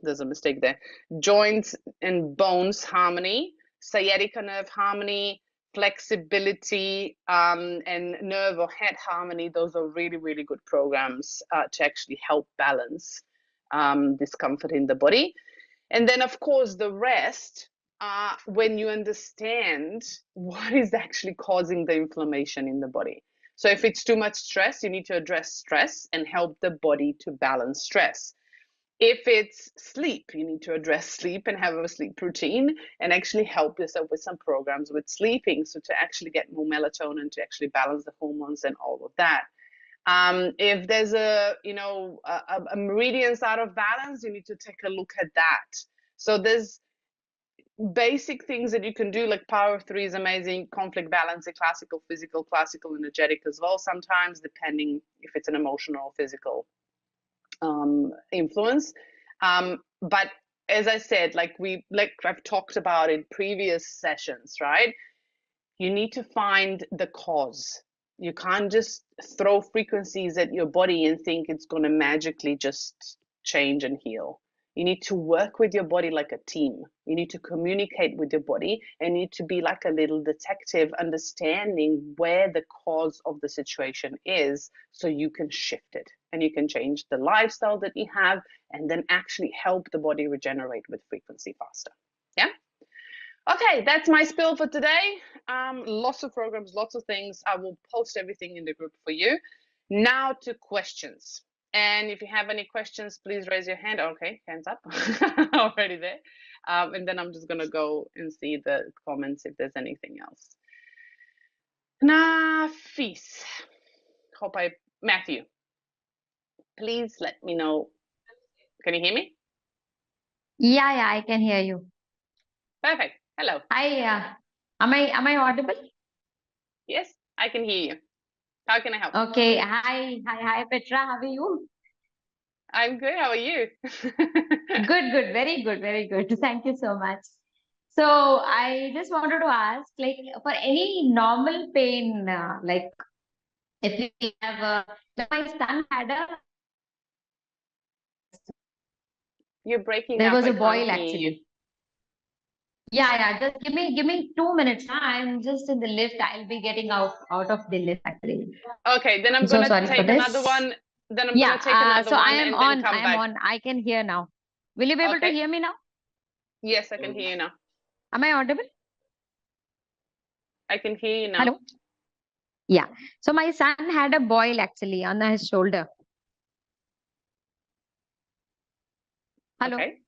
there's a mistake there. Joints and bones harmony, sciatica nerve harmony, flexibility, and nerve or head harmony. Those are really, really good programs to actually help balance discomfort in the body. And then, of course, the rest, when you understand what is actually causing the inflammation in the body. So if it's too much stress, you need to address stress and help the body to balance stress. If it's sleep, you need to address sleep and have a sleep routine and actually help yourself with some programs with sleeping. So to actually get more melatonin, to actually balance the hormones and all of that. If there's a meridian's out of balance, you need to take a look at that. So there's basic things that you can do, like power of 3 is amazing, conflict balancing, classical, physical, classical, energetic as well, sometimes depending if it's an emotional or physical influence. But as I said, like I've talked about in previous sessions, right? You need to find the cause. You can't just throw frequencies at your body and think it's going to magically just change and heal. You need to work with your body like a team. You need to communicate with your body and you need to be like a little detective, understanding where the cause of the situation is so you can shift it and you can change the lifestyle that you have and then actually help the body regenerate with frequency faster. Yeah. Okay, that's my spill for today. Lots of programs, lots of things. I will post everything in the group for you. Now to questions. And if you have any questions, please raise your hand. Okay, hands up. Already there. And then I'm just going to go and see the comments if there's anything else. Nafis. Matthew, please let me know. Can you hear me? Yeah, I can hear you. Perfect. Hello. Hi, am I audible? Yes, I can hear you. How can I help? Okay. Hi, Petra. How are you? I'm good. How are you? Good. Very good. Thank you so much. So I just wanted to ask, like, for any normal pain, like if we have like my son had You're breaking there up. was I a can't boil hear you. actually. Yeah. Just give me 2 minutes. I'm just in the lift. I'll be getting out of the lift actually. Okay, then I'm I'm so gonna sorry for take another this. one. Then I'm Yeah, gonna take another so I one am and then on. come back. I can hear now. Will you be able to Okay. hear me now? Yes, I can hear you now. Am I audible? I can hear you now. Hello? Yeah. So my son had a boil actually on his shoulder. Hello. Okay.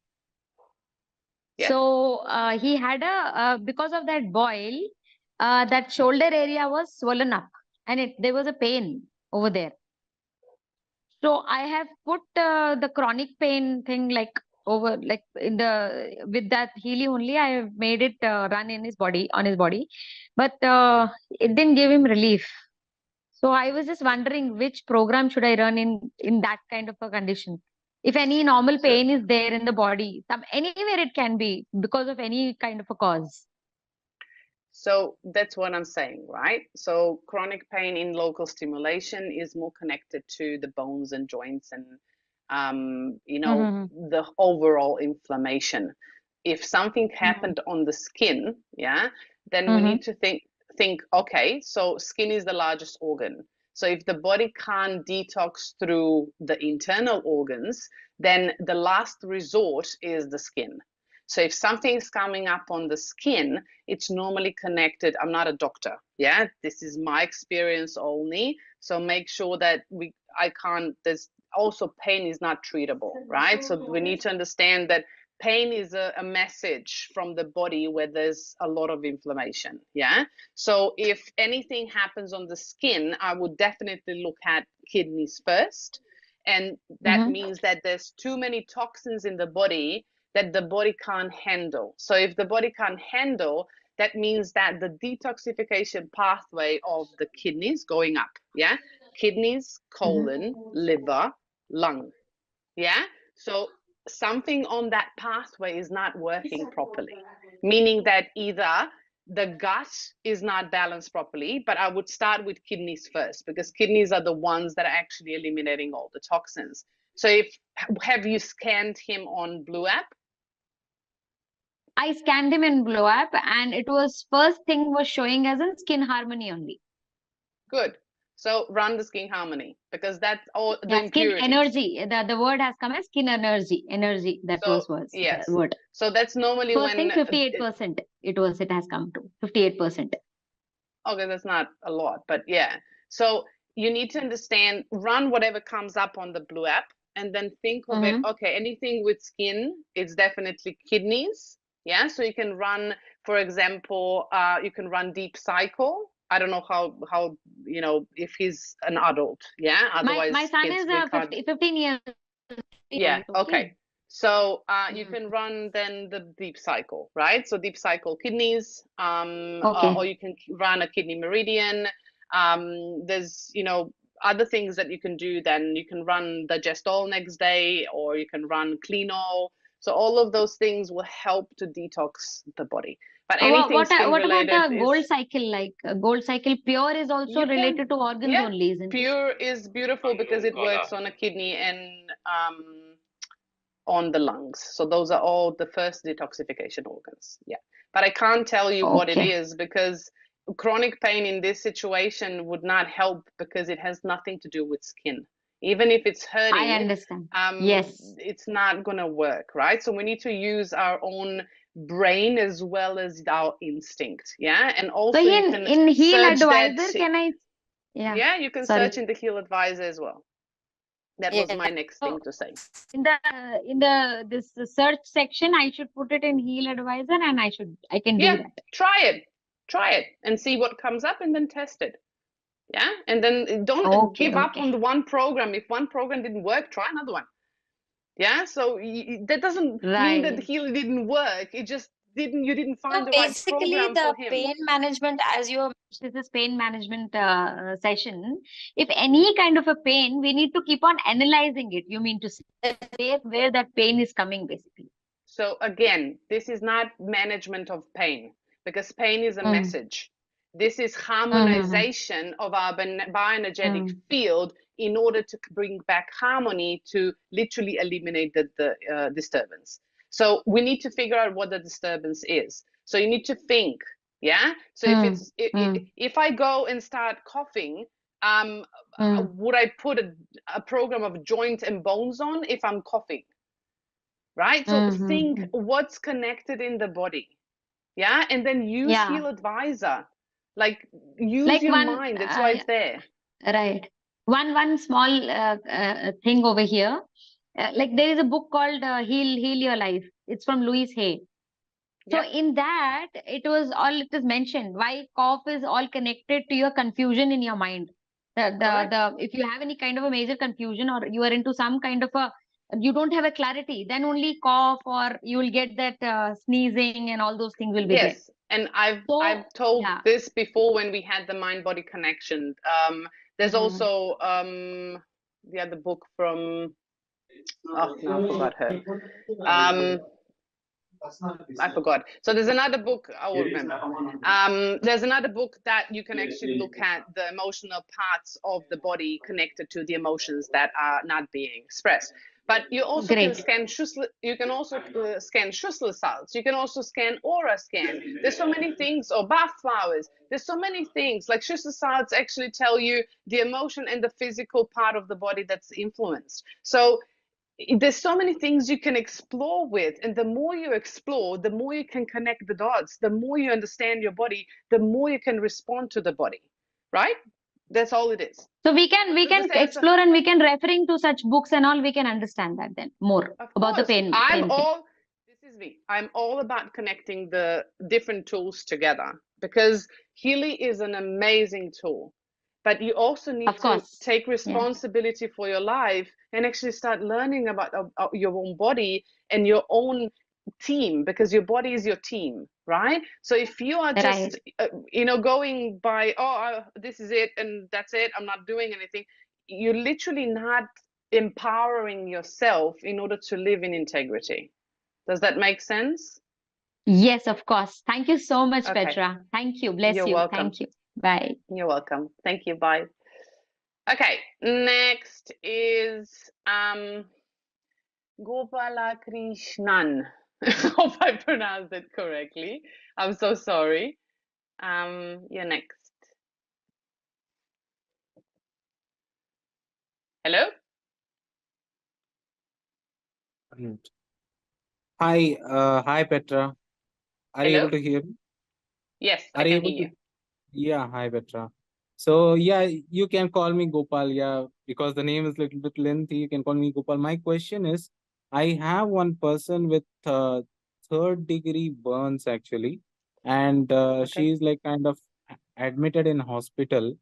Yes. So he had because of that boil, that shoulder area was swollen up and there was a pain over there. So I have put the chronic pain thing like over like in the with that Healy only I have made it run in his body on his body, but it didn't give him relief. So I was just wondering which program should I run in that kind of a condition. If any normal So pain is there in the body, anywhere it can be because of any kind of a cause. So that's what I'm saying, right? So chronic pain in local stimulation is more connected to the bones and joints and Mm-hmm. the overall inflammation. If something Mm-hmm. happened on the skin, yeah, then we Mm-hmm. need to think, okay, so skin is the largest organ. So if the body can't detox through the internal organs, then the last resort is the skin. So if something's coming up on the skin, it's normally connected. I'm not a doctor. Yeah, this is my experience only. So make sure that I can't, there's also pain is not treatable, right? So we need to understand that pain is a message from the body where there's a lot of inflammation. Yeah. So if anything happens on the skin, I would definitely look at kidneys first. And that Mm-hmm. means that there's too many toxins in the body that the body can't handle. So if the body can't handle, that means that the detoxification pathway of the kidneys going up, yeah, kidneys, colon, liver, lung, yeah. So something on that pathway is not working properly, meaning that either the gut is not balanced properly, but I would start with kidneys first because kidneys are the ones that are actually eliminating all the toxins. So if have you scanned him on Blue app? I scanned him in Blow app and it was first thing was showing as in skin harmony only. Good. So run the skin harmony because that's all the Yeah, skin impurities. energy. The word has come as skin energy. Energy. That So was the yes. word. So that's normally First thing, when 58%. It has come to 58%. okay, that's not a lot, but yeah. So you need to understand, run whatever comes up on the Blue app, and then think of it. Mm-hmm. Okay, anything with skin, it's definitely kidneys. Yeah, so you can run, for example, you can run Deep Cycle. I don't know how if he's an adult. Yeah, My otherwise son kids is we can't. 15 years Yeah, old. okay. Okay. So you Mm. can run then the Deep Cycle, right? So Deep Cycle kidneys, or Okay. you can run a kidney meridian. There's other things that you can do. Then you can run Digestol next day, or you can run Cleanol. So all of those things will help to detox the body. But anything skin What about related the gold is cycle? Like gold cycle pure is also you can, related to organs yeah. only, isn't it? Pure is beautiful because it works on a kidney and on the lungs. So those are all the first detoxification organs. Yeah. But I can't tell you what it Okay. is because chronic pain in this situation would not help because it has nothing to do with skin. Even if it's I hurting, understand. Yes. it's not going to work, right? So we need to use our own brain as well as our instinct. Yeah. And So also you can in Heal search that. Advisor, can I? Yeah. Yeah, you can search Sorry. in the Heal Advisor as well. That was Yeah. my next So thing to say. in the this search section, I should put it in Heal Advisor, and I can do Yeah, that. try it and see what comes up and then test it. Yeah, and then don't Okay. give up Okay. on the one program. If one program didn't work, try another one. Yeah, so that doesn't mean that Right. Healy didn't work. It just you didn't So find the right basically, program the for him. pain management, as you This is pain management session. If any kind of a pain, we need to keep on analyzing it. You mean to say where that pain is coming, basically. So again, this is not management of pain because pain is a Mm. message. This is Mm-hmm. harmonization of our bioenergetic Mm. field in order to bring back harmony to literally eliminate the disturbance. So we need to figure out what the disturbance is. So you need to think, yeah. So if Mm. it's Mm. if I go and start coughing, um, Mm. would I put a program of joint and bones on if I'm coughing? Right? So think Mm-hmm. what's connected in the body. Yeah. And then use Yeah. Heal Advisor. Like use Like your one, mind. That's why it's there. right. One small thing over here. Like there is a book called Heal Your Life. It's from Louise Hay. So Yeah. in that, it is mentioned why cough is all connected to your confusion in your mind. Correct. If you have any kind of a major confusion or you are into some kind of a you don't have a clarity, then only cough or you will get that sneezing and all those things will be there. Yes. And I've So told yeah. this before when we had the mind body connection. There's Mm. also the other book from, oh no, I forgot her. Um I forgot. So there's another book, I will remember. There's another book that you can actually look at the emotional parts of the body connected to the emotions that are not being expressed. But you also can Great. scan you can also scan Schussler cells. You can also scan aura scan. There's so many things, or bath flowers. There's so many things. Like Schussler cells actually tell you the emotion and the physical part of the body that's influenced. So there's so many things you can explore with, and the more you explore, the more you can connect the dots, the more you understand your body, the more you can respond to the body, right? That's all it is. So we Does can this answer? explore and we can referring to such books and all we can understand that then more Of about the course. pain thing. This is me, I'm all about connecting the different tools together because Healy is an amazing tool, but you also need Of to course. take Yeah. responsibility for your life and actually start learning about your own body and your own team, because your body is your team, right? So if you are Right. just going by, oh, this is it and that's it, I'm not doing anything, you're literally not empowering yourself in order to live in integrity. Does that make sense? Yes, of course. Thank you so much, Okay. Petra. Thank you. Bless You're you. welcome. Thank you. Bye. You're welcome. Thank you. Bye. Okay. Next is Gopala Krishnan. Hope I pronounced it correctly. I'm so sorry. You're next. Hello? Unmute. Hi Petra. Are you Hello? able to hear me? Yes, I Are you can able hear to? you. Yeah, hi Petra. So yeah, you can call me Gopal. Yeah, because the name is a little bit lengthy. You can call me Gopal. My question is, I have one person with third degree burns actually, and Okay. she's like kind of admitted in hospital.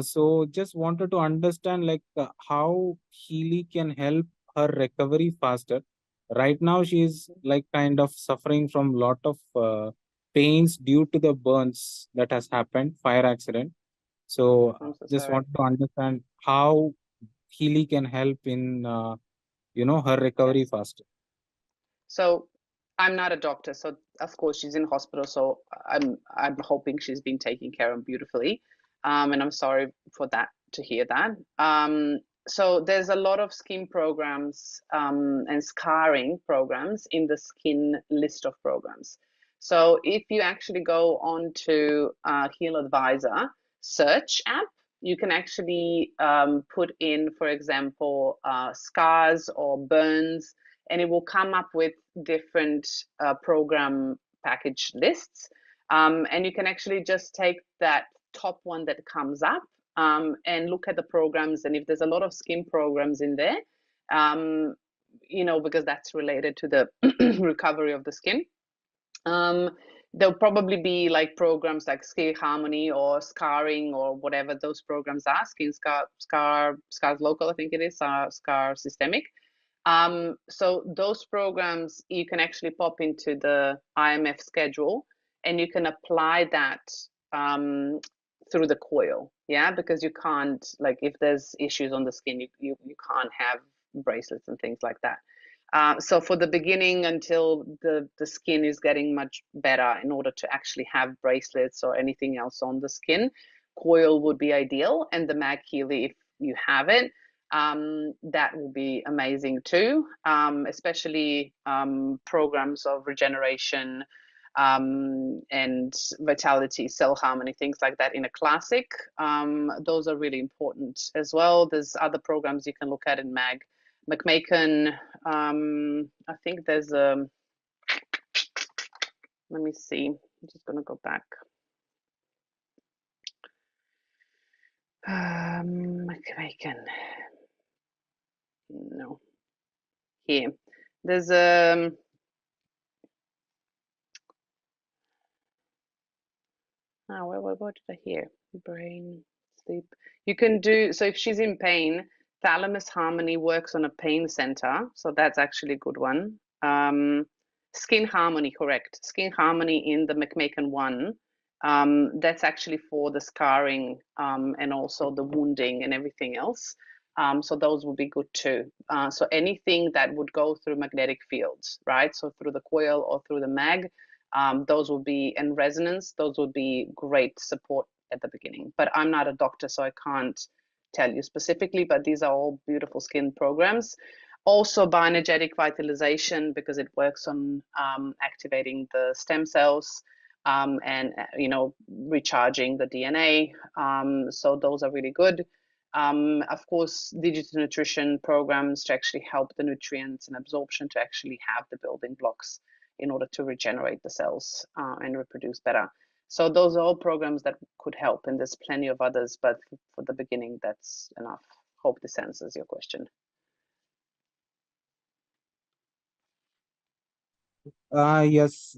So just wanted to understand like how Healy can help her recovery faster. Right now, she's like kind of suffering from lot of pains due to the burns that has happened, fire accident. So I'm so just sorry. want to understand how Healy can help in her recovery Yes. faster. So I'm not a doctor, so of course she's in hospital. So I'm hoping she's been taken care of beautifully, and I'm sorry for that to hear that. So there's a lot of skin programs and scarring programs in the skin list of programs. So if you actually go on to Heal Advisor search app, you can actually put in, for example, scars or burns, and it will come up with different program package lists. And you can actually just take that top one that comes up and look at the programs. And if there's a lot of skin programs in there, because that's related to the recovery of the skin, um, there'll probably be like programs like Skin Harmony or Scarring or whatever those programs are. Skin Scars Local, I think it is, Scar Systemic. So those programs, you can actually pop into the IMF schedule and you can apply that through the coil, yeah, because you can't, like, if there's issues on the skin, you can't have bracelets and things like that. So for the beginning, until the skin is getting much better, in order to actually have bracelets or anything else on the skin, coil would be ideal, and the MagHealy, if you have it, that will be amazing too, especially programs of regeneration and vitality, cell harmony, things like that in a classic. Those are really important as well. There's other programs you can look at in McMakin. I think there's a, let me see, I'm just going to go back. McMakin. No. Here. There's a, what did I hear? Brain, sleep. You can do, so if she's in pain, thalamus harmony works on a pain center. So that's actually a good one. Skin harmony, correct. Skin harmony in the McMakin one. That's actually for the scarring and also the wounding and everything else. So those will be good too. So anything that would go through magnetic fields, right? So through the coil or through the mag, those will be, and resonance, those would be great support at the beginning. But I'm not a doctor, so I can't tell you specifically, but these are all beautiful skin programs. Also bioenergetic vitalization, because it works on activating the stem cells and, you know, recharging the DNA. So those are really good. Of course, digital nutrition programs to actually help the nutrients and absorption to actually have the building blocks in order to regenerate the cells and reproduce better. So those are all programs that could help, and there's plenty of others, but for the beginning, that's enough. Hope this answers your question. Yes,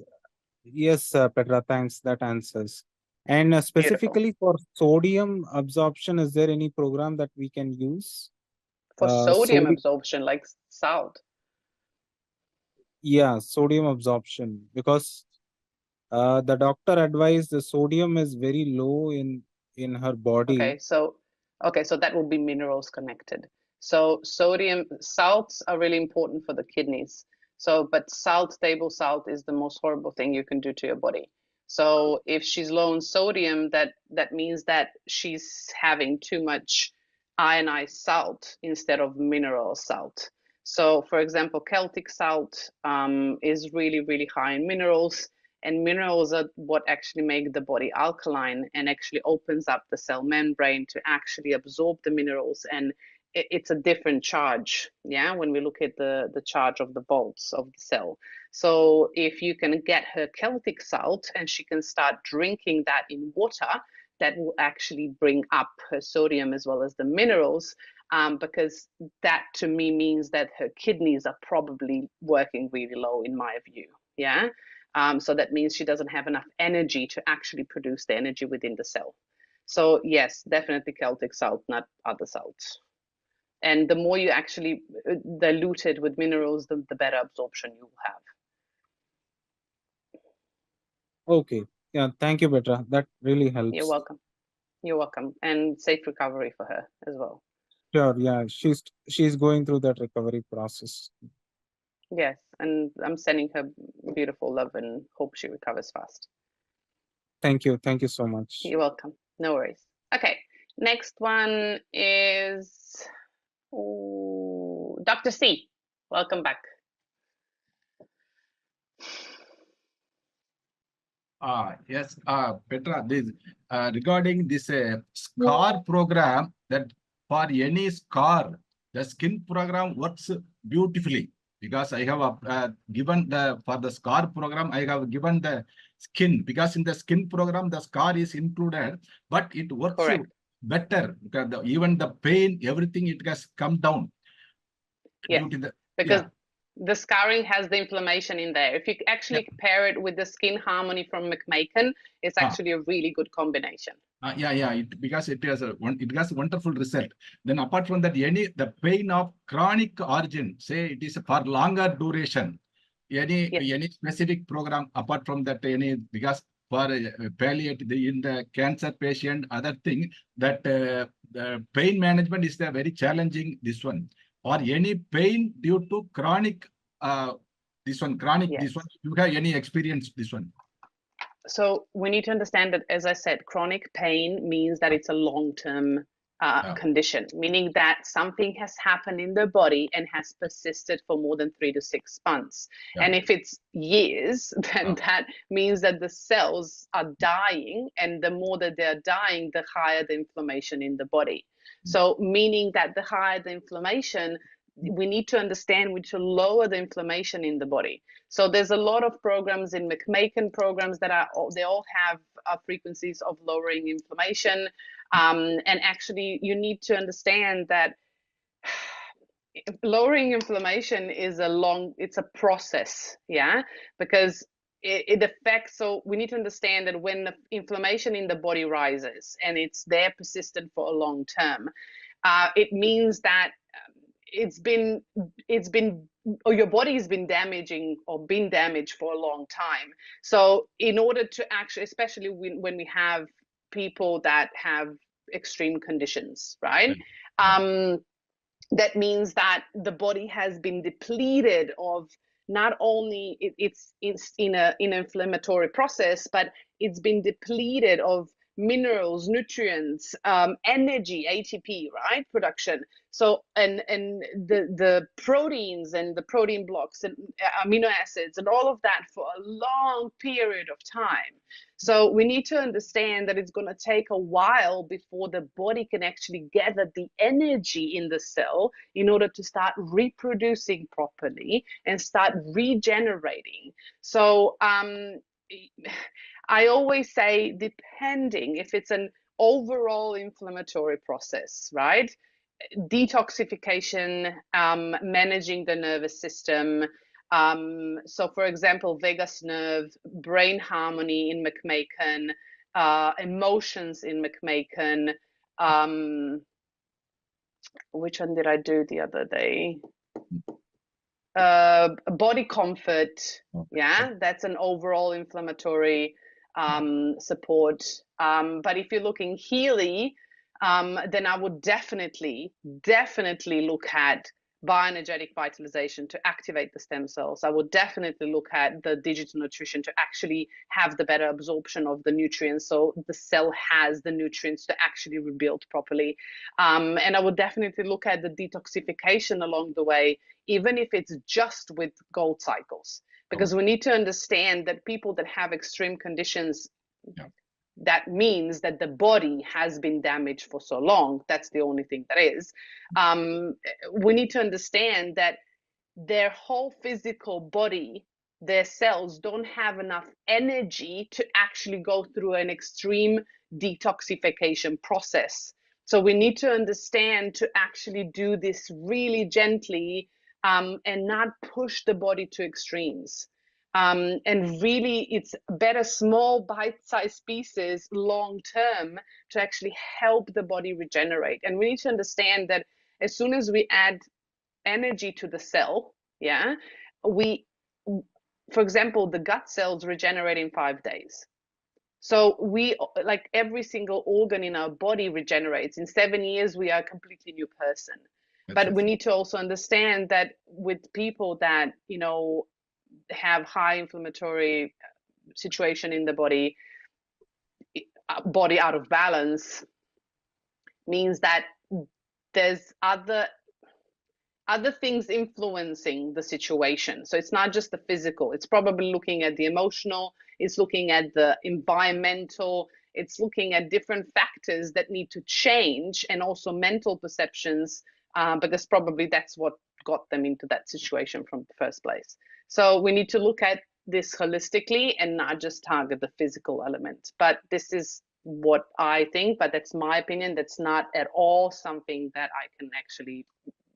Petra, thanks. That answers. And Beautiful. specifically for sodium absorption, is there any program that we can use? For sodium absorption, like salt. Yeah, sodium absorption, because the doctor advised the sodium is very low in her body. Okay, so that will be minerals connected. So sodium, salts are really important for the kidneys. So, but salt, table salt, is the most horrible thing you can do to your body. So if she's low in sodium, that means that she's having too much ionized salt instead of mineral salt. So, for example, Celtic salt is really, really high in minerals, and minerals are what actually make the body alkaline and actually opens up the cell membrane to actually absorb the minerals. And it's a different charge, yeah, when we look at the charge of the volts of the cell. So if you can get her Celtic salt and she can start drinking that in water, that will actually bring up her sodium as well as the minerals, because that to me means that her kidneys are probably working really low, in my view, yeah. So that means she doesn't have enough energy to actually produce the energy within the cell. So yes, definitely Celtic salt, not other salts. And the more you actually dilute it with minerals, the better absorption you will have. Okay. Yeah, thank you, Petra. That really helps. You're welcome. You're welcome. And safe recovery for her as well. Sure, yeah. She's going through that recovery process. Yes, and I'm sending her beautiful love and hope she recovers fast. Thank you. Thank you so much. You're welcome. No worries. Okay, next one is Dr. C. Welcome back. Yes, Petra, this regarding this scar program, that for any scar, the skin program works beautifully, because I have given for the scar program, I have given the skin, because in the skin program, the scar is included, but it works better, because even the pain, everything, it has come down. Yes, because The scarring has the inflammation in there. If you actually pair it with the skin harmony from McMakin, it's actually a really good combination. Because it has a wonderful result. Then apart from that, the pain of chronic origin, say it is for longer duration, any specific program apart from that, because for palliative in the cancer patient, other thing that the pain management is the very challenging, this one, or any pain due to chronic this one, you have any experience this one? So we need to understand that, as I said, chronic pain means that it's a long-term condition, meaning that something has happened in the body and has persisted for more than 3 to 6 months. And if it's years, then that means that the cells are dying, and the more that they're dying, the higher the inflammation in the body. So meaning that the higher the inflammation, we need to understand we need to lower the inflammation in the body. So there's a lot of programs in McMakin programs that they all have frequencies of lowering inflammation. And actually, you need to understand that lowering inflammation is it's a process, because it affects. So we need to understand that when the inflammation in the body rises and it's there persistent for a long term, it means that or your body's been damaging or been damaged for a long time. So in order to actually, especially when we have people that have extreme conditions, right? That means that the body has been depleted of not only it's in an inflammatory process, but it's been depleted of minerals, nutrients, energy, ATP, right, production. So and the proteins and the protein blocks and amino acids and all of that for a long period of time. So we need to understand that it's going to take a while before the body can actually gather the energy in the cell in order to start reproducing properly and start regenerating. So I always say, depending if it's an overall inflammatory process, right? Detoxification, managing the nervous system. So for example, vagus nerve, brain harmony in McMakin, emotions in McMakin. Which one did I do the other day? Body comfort. That's an overall inflammatory support. But if you're looking Healy, then I would definitely look at bioenergetic vitalization to activate the stem cells. I would definitely look at the digital nutrition to actually have the better absorption of the nutrients, so the cell has the nutrients to actually rebuild properly. And I would definitely look at the detoxification along the way, even if it's just with gold cycles, because we need to understand that people that have extreme conditions, that means that the body has been damaged for so long. That's the only thing that is. We need to understand that their whole physical body, their cells don't have enough energy to actually go through an extreme detoxification process. So we need to understand to actually do this really gently and not push the body to extremes. And really, it's better small bite-sized pieces long term to actually help the body regenerate. And we need to understand that as soon as we add energy to the cell, for example, the gut cells regenerate in 5 days. So we, like every single organ in our body regenerates. In 7 years, we are a completely new person. But we need to also understand that with people that, have high inflammatory situation in the body out of balance, means that there's other things influencing the situation. So it's not just the physical, it's probably looking at the emotional, it's looking at the environmental, it's looking at different factors that need to change, and also mental perceptions, because probably that's what got them into that situation from the first place. So we need to look at this holistically and not just target the physical element. But this is what I think, but that's my opinion. That's not at all something that I can actually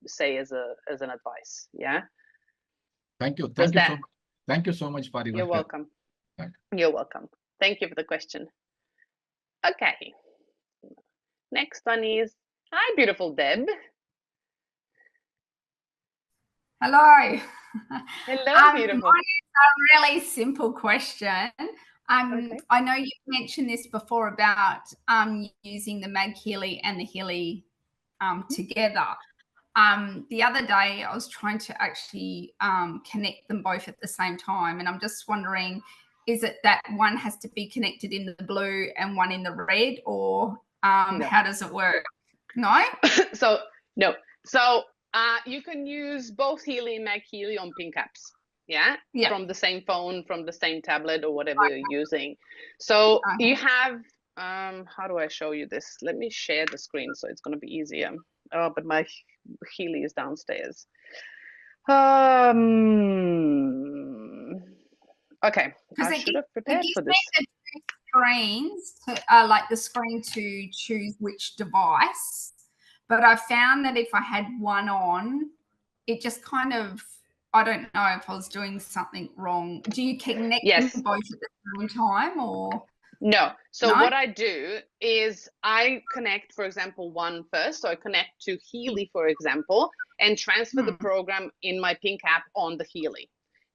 say as an advice. Thank you. Does that? Thank you so much for your. You're welcome. Thank You're welcome. Thank you for the question. Okay. Next one is, hi, beautiful Deb. Hello. Hello, beautiful. Mine is a really simple question. Okay. I know you mentioned this before about using the MagHealy and the Healy together. The other day I was trying to actually connect them both at the same time, and I'm just wondering, is it that one has to be connected in the blue and one in the red, or No. how does it work? No? So no. So you can use both Healy and MagHealy on pink apps. Yeah? From the same phone, from the same tablet, or whatever you're using. So you have, how do I show you this? Let me share the screen so it's going to be easier. Oh, but my Healy is downstairs. Okay, I should have prepared for this. The two screens, like the screen to choose which device, but I found that if I had one on, it just kind of, I don't know if I was doing something wrong. Do you connect them both at the same time, or? No. So what I do is I connect, for example, one first. So I connect to Healy, for example, and transfer the program in my pink app on the Healy.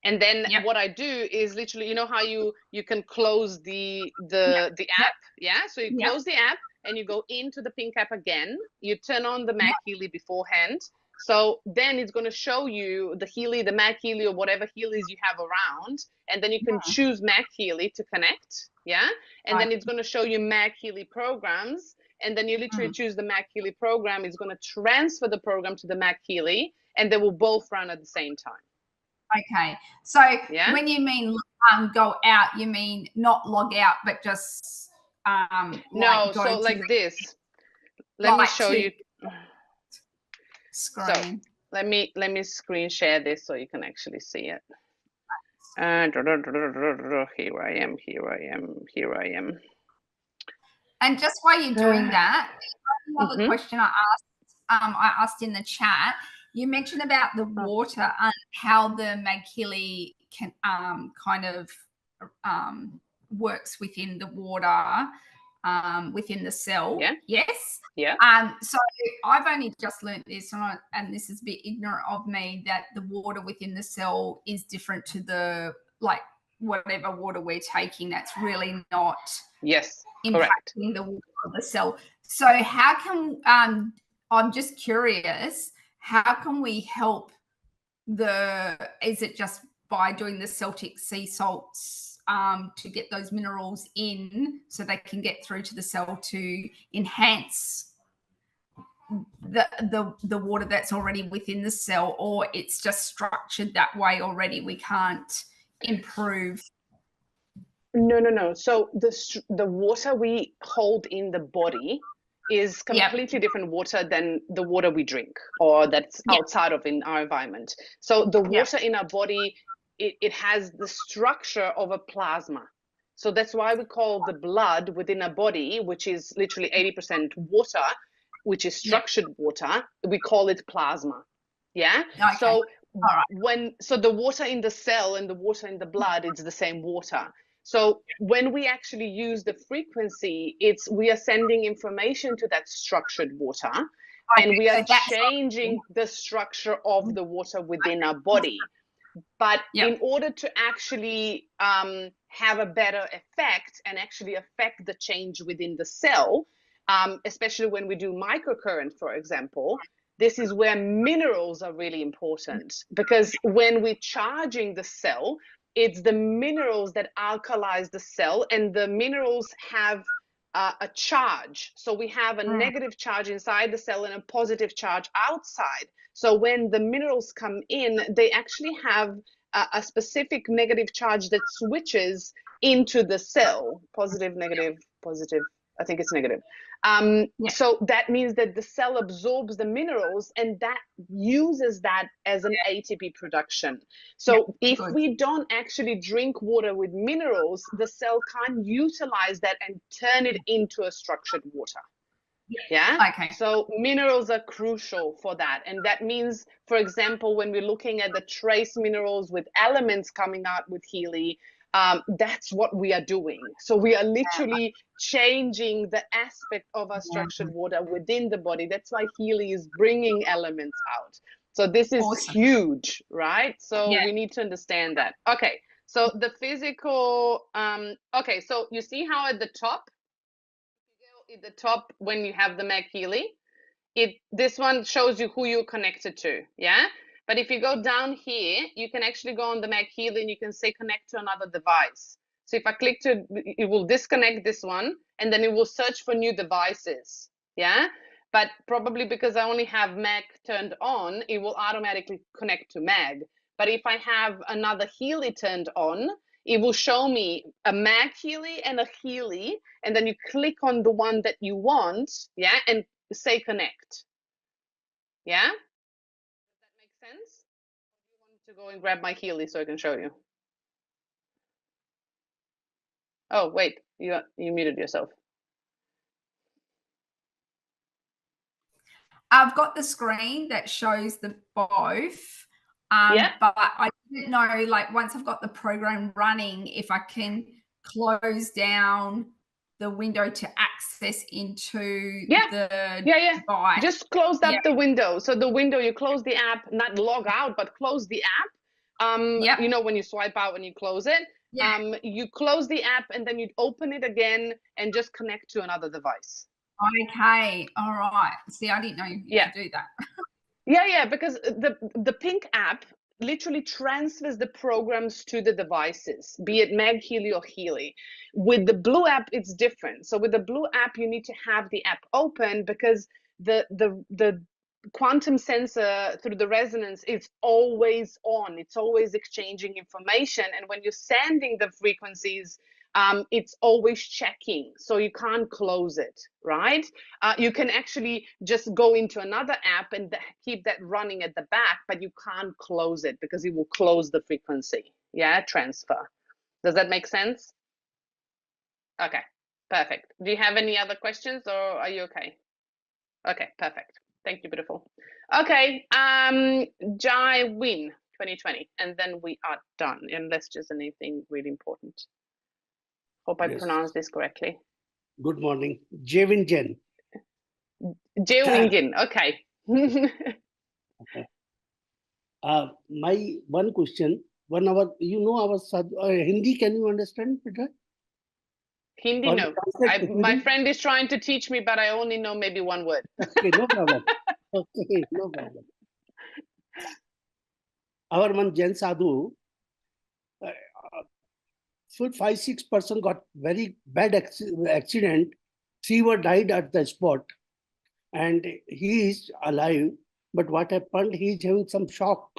And then what I do is literally, you know how you can close the app, yeah? So you close the app and you go into the pink app again. You turn on the MagHealy beforehand. So then it's going to show you the Healy, the MagHealy, or whatever Healys you have around, and then you can choose MagHealy to connect, yeah? And then it's going to show you MagHealy programs, and then you literally choose the MagHealy program. It's going to transfer the program to the MagHealy, and they will both run at the same time. Okay, so when you mean go out, you mean not log out, but just no, so like this. Let me show you. Screen. So let me screen share this so you can actually see it. And here I am, here I am, here I am. And just while you're doing that, another question I asked in the chat. You mentioned about the water and how the MagHealy can kind of works within the water, within the cell. Yeah. Yes. Yeah. So I've only just learned this, and this is a bit ignorant of me, that the water within the cell is different to the, like, whatever water we're taking. That's really not impacting the water of the cell. So how can I'm just curious, how can we help is it just by doing the Celtic sea salts to get those minerals in so they can get through to the cell to enhance the water that's already within the cell, or it's just structured that way already, we can't improve? No. So the water we hold in the body is completely different water than the water we drink or that's outside of in our environment. So the water in our body, it has the structure of a plasma. So that's why we call the blood within our body, which is literally 80% water, which is structured water, we call it plasma. Yeah. Okay. So so the water in the cell and the water in the blood, it's the same water. So when we actually use the frequency, we are sending information to that structured water, and we are changing the structure of the water within our body. But in order to actually have a better effect and actually affect the change within the cell, especially when we do microcurrent, for example, this is where minerals are really important, because when we're charging the cell, it's the minerals that alkalize the cell, and the minerals have a charge. So we have a negative charge inside the cell and a positive charge outside. So when the minerals come in, they actually have a specific negative charge that switches into the cell. Positive, negative, positive. I think it's negative. So that means that the cell absorbs the minerals, and that uses that as an ATP production. So if we don't actually drink water with minerals, the cell can't utilize that and turn it into a structured water. Yeah. Okay. So minerals are crucial for that. And that means, for example, when we're looking at the trace minerals with elements coming out with Healy, that's what we are doing. So we are literally changing the aspect of our structured water within the body. That's why Healy is bringing elements out. So this is Awesome. huge, right? So Yeah. we need to understand that. Okay. So the physical, okay. So you see how at the top, when you have the MagHealy, this one shows you who you're connected to, yeah? But if you go down here, you can actually go on the MagHealy and you can say connect to another device. So if I click to, it will disconnect this one and then it will search for new devices, yeah? But probably because I only have Mag turned on, it will automatically connect to Mag. But if I have another Healy turned on, it will show me a MagHealy and a Healy, and then you click on the one that you want, yeah, and say connect. Yeah? Does that make sense? Or do you want to go and grab my Healy so I can show you? Oh, wait, you muted yourself. I've got the screen that shows the both. Yeah. But I didn't know, like, once I've got the program running, if I can close down the window to access into the device. Just close up the window. So the window, you close the app, not log out, but close the app. You know, when you swipe out and you close it, you close the app and then you open it again and just connect to another device. Okay, all right. See, I didn't know you could do that. Yeah, because the pink app literally transfers the programs to the devices, be it MagHealy or Healy. With the blue app, it's different. So with the blue app, you need to have the app open because the quantum sensor through the resonance is always on. It's always exchanging information. And when you're sending the frequencies, it's always checking, so you can't close it, right? You can actually just go into another app and keep that running at the back, but you can't close it because it will close the frequency, transfer. Does that make sense? Okay, perfect. Do you have any other questions or are you okay? Okay, perfect. Thank you, beautiful. Okay, Jai Win 2020, and then we are done, unless there's anything really important. Hope I pronounced this correctly. Good morning. Jevin Jen. Jewingen, okay. Okay. My one question, 1 hour, you know our Hindi, can you understand, Peter? Hindi, no. My friend is trying to teach me, but I only know maybe one word. Okay, no problem. Okay, no problem. Our one Jen Sadhu, 5-6 person got very bad accident. 3 were died at the spot, and he is alive. But what happened? He is having some shock.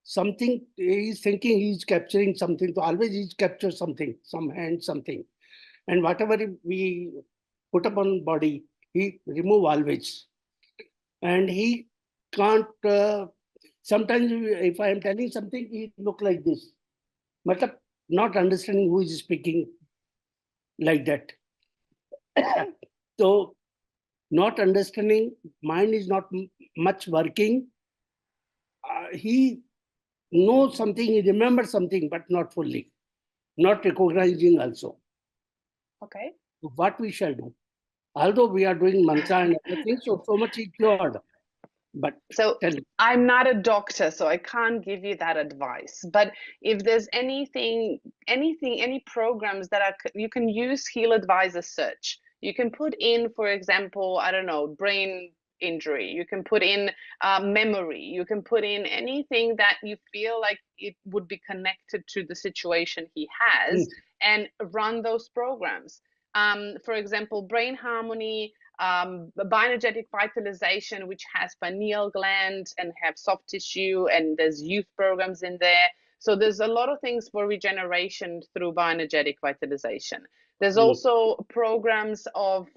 Something he is thinking he is capturing something. So always he captures something, some hand, something, and whatever we put up on body, he remove always, and he can't. Sometimes if I am telling something, he look like this. But not understanding who is speaking like that. So not understanding, mind is not much working. He knows something, he remembers something, but not fully, not recognizing also. Okay. What we shall do? Although we are doing mantra and everything, so much is cured. But so I'm not a doctor, so I can't give you that advice. But if there's any programs that you can use Heal Advisor search. You can put in, for example, I don't know, brain injury. You can put in memory. You can put in anything that you feel like it would be connected to the situation he has, and run those programs. For example, brain harmony, bioenergetic vitalization, which has pineal gland and have soft tissue, and there's youth programs in there. So there's a lot of things for regeneration through bioenergetic vitalization. There's also programs of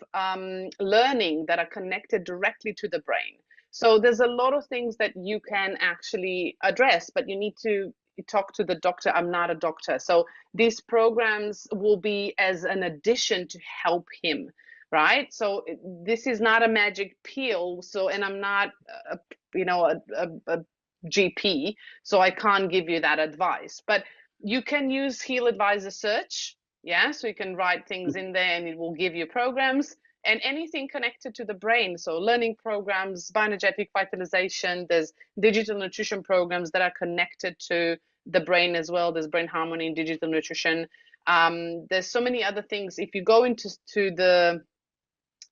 learning that are connected directly to the brain. So there's a lot of things that you can actually address, but you need to talk to the doctor. I'm not a doctor. So these programs will be as an addition to help him. right? So this is not a magic pill. So, and I'm not, a GP, so I can't give you that advice. But you can use Heal Advisor Search, yeah. So you can write things in there, and it will give you programs and anything connected to the brain. So learning programs, bioenergetic vitalization. There's digital nutrition programs that are connected to the brain as well. There's brain harmony and digital nutrition. There's so many other things. If you go into the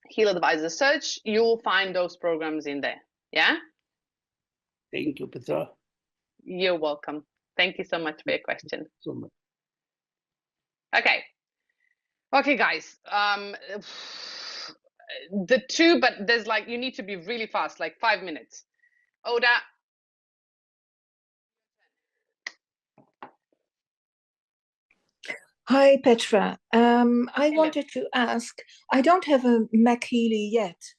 Heal Advisor Search, you will find those programs in there. Yeah. Thank you, Petra. You're welcome. Thank you so much for your question. So much. Okay. Okay, guys. The two, but there's like, you need to be really fast, like 5 minutes. Oda. Hi, Petra. I wanted to ask, I don't have a MagHealy yet,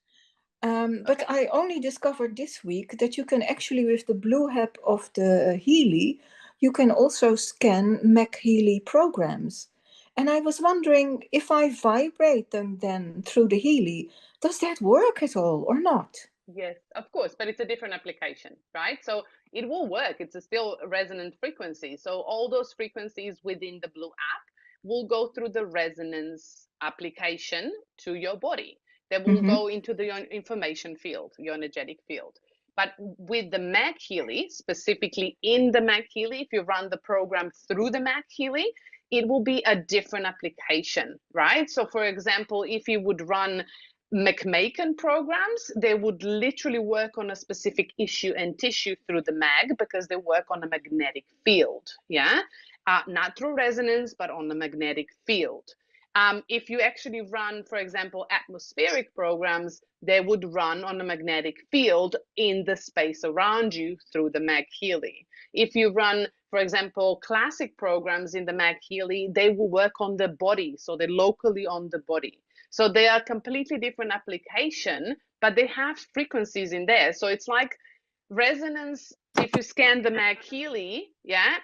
but I only discovered this week that you can actually, with the blue app of the Healy, you can also scan MagHealy programs. And I was wondering if I vibrate them then through the Healy, does that work at all or not? Yes, of course, but it's a different application, right? So it will work. It's still a resonant frequency. So all those frequencies within the blue app will go through the resonance application to your body. They will go into the information field, your energetic field. But with the MagHealy, specifically in the MagHealy, if you run the program through the MagHealy, it will be a different application, right? So for example, if you would run McMakin programs, they would literally work on a specific issue and tissue through the mag, because they work on a magnetic field, yeah? Not through resonance, but on the magnetic field. If you actually run, for example, atmospheric programs, they would run on a magnetic field in the space around you through the MagHealy. If you run, for example, classic programs in the MagHealy, they will work on the body, so they're locally on the body. So they are completely different application, but they have frequencies in there. So it's like resonance. If you scan the MagHealy, yeah,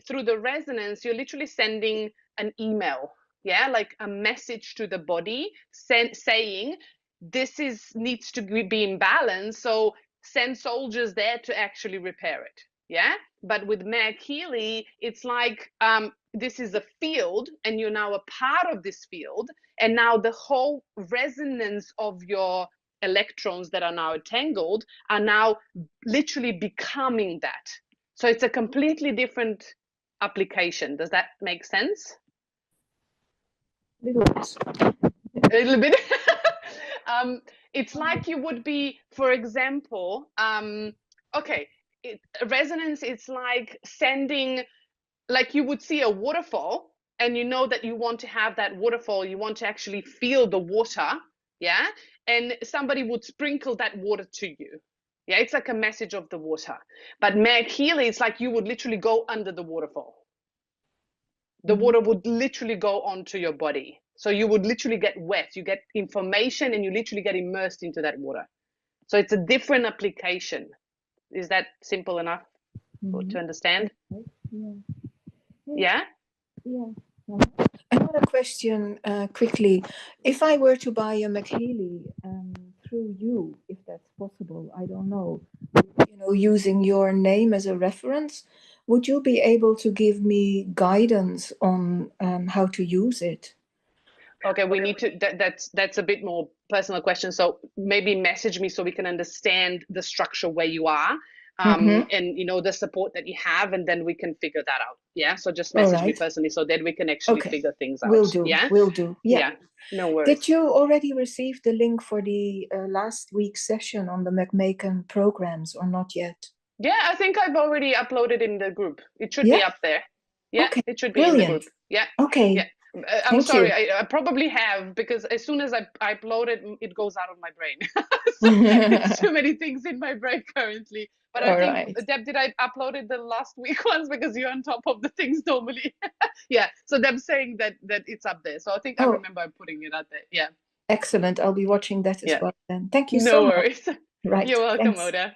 through the resonance, you're literally sending an email, yeah, like a message to the body saying this needs to be in balance. So send soldiers there to actually repair it, yeah. But with MagHealy, it's like this is a field, and you're now a part of this field, and now the whole resonance of your electrons that are now entangled are now literally becoming that. So it's a completely different application. Does that make sense? A little bit. It's like you would be, for example, okay, resonance, it's like sending, like you would see a waterfall, and you know that you want to have that waterfall, you want to actually feel the water, yeah, and somebody would sprinkle that water to you, yeah. It's like a message of the water. But MagHealy, it's like you would literally go under the waterfall. The water would literally go onto your body, so you would literally get wet, you get information, and you literally get immersed into that water. So it's a different application. Is that simple enough to understand? Yeah. Another question quickly. If I were to buy a MagHealy through you, if that's possible, I don't know, using your name as a reference, would you be able to give me guidance on how to use it? Okay, we need to, that's a bit more personal question. So maybe message me so we can understand the structure where you are, and the support that you have, and then we can figure that out. Yeah. So just message me personally so that we can actually figure things out. Will do. Yeah. Will do. Yeah. No worries. Did you already receive the link for the last week's session on the McMakin programs or not yet? Yeah, I think I've already uploaded in the group. It should be up there. Yeah, it should be in the group. Yeah. Okay. Yeah. I'm sorry, I probably have, because as soon as I upload it, it goes out of my brain. It's too many things in my brain currently. But I think, Deb, did I uploaded the last week ones, because you're on top of the things normally? Yeah, so Deb's saying that it's up there. So I think I remember putting it out there. Yeah. Excellent. I'll be watching that as well then. Thank you so much. No worries. Right. You're welcome, Oda.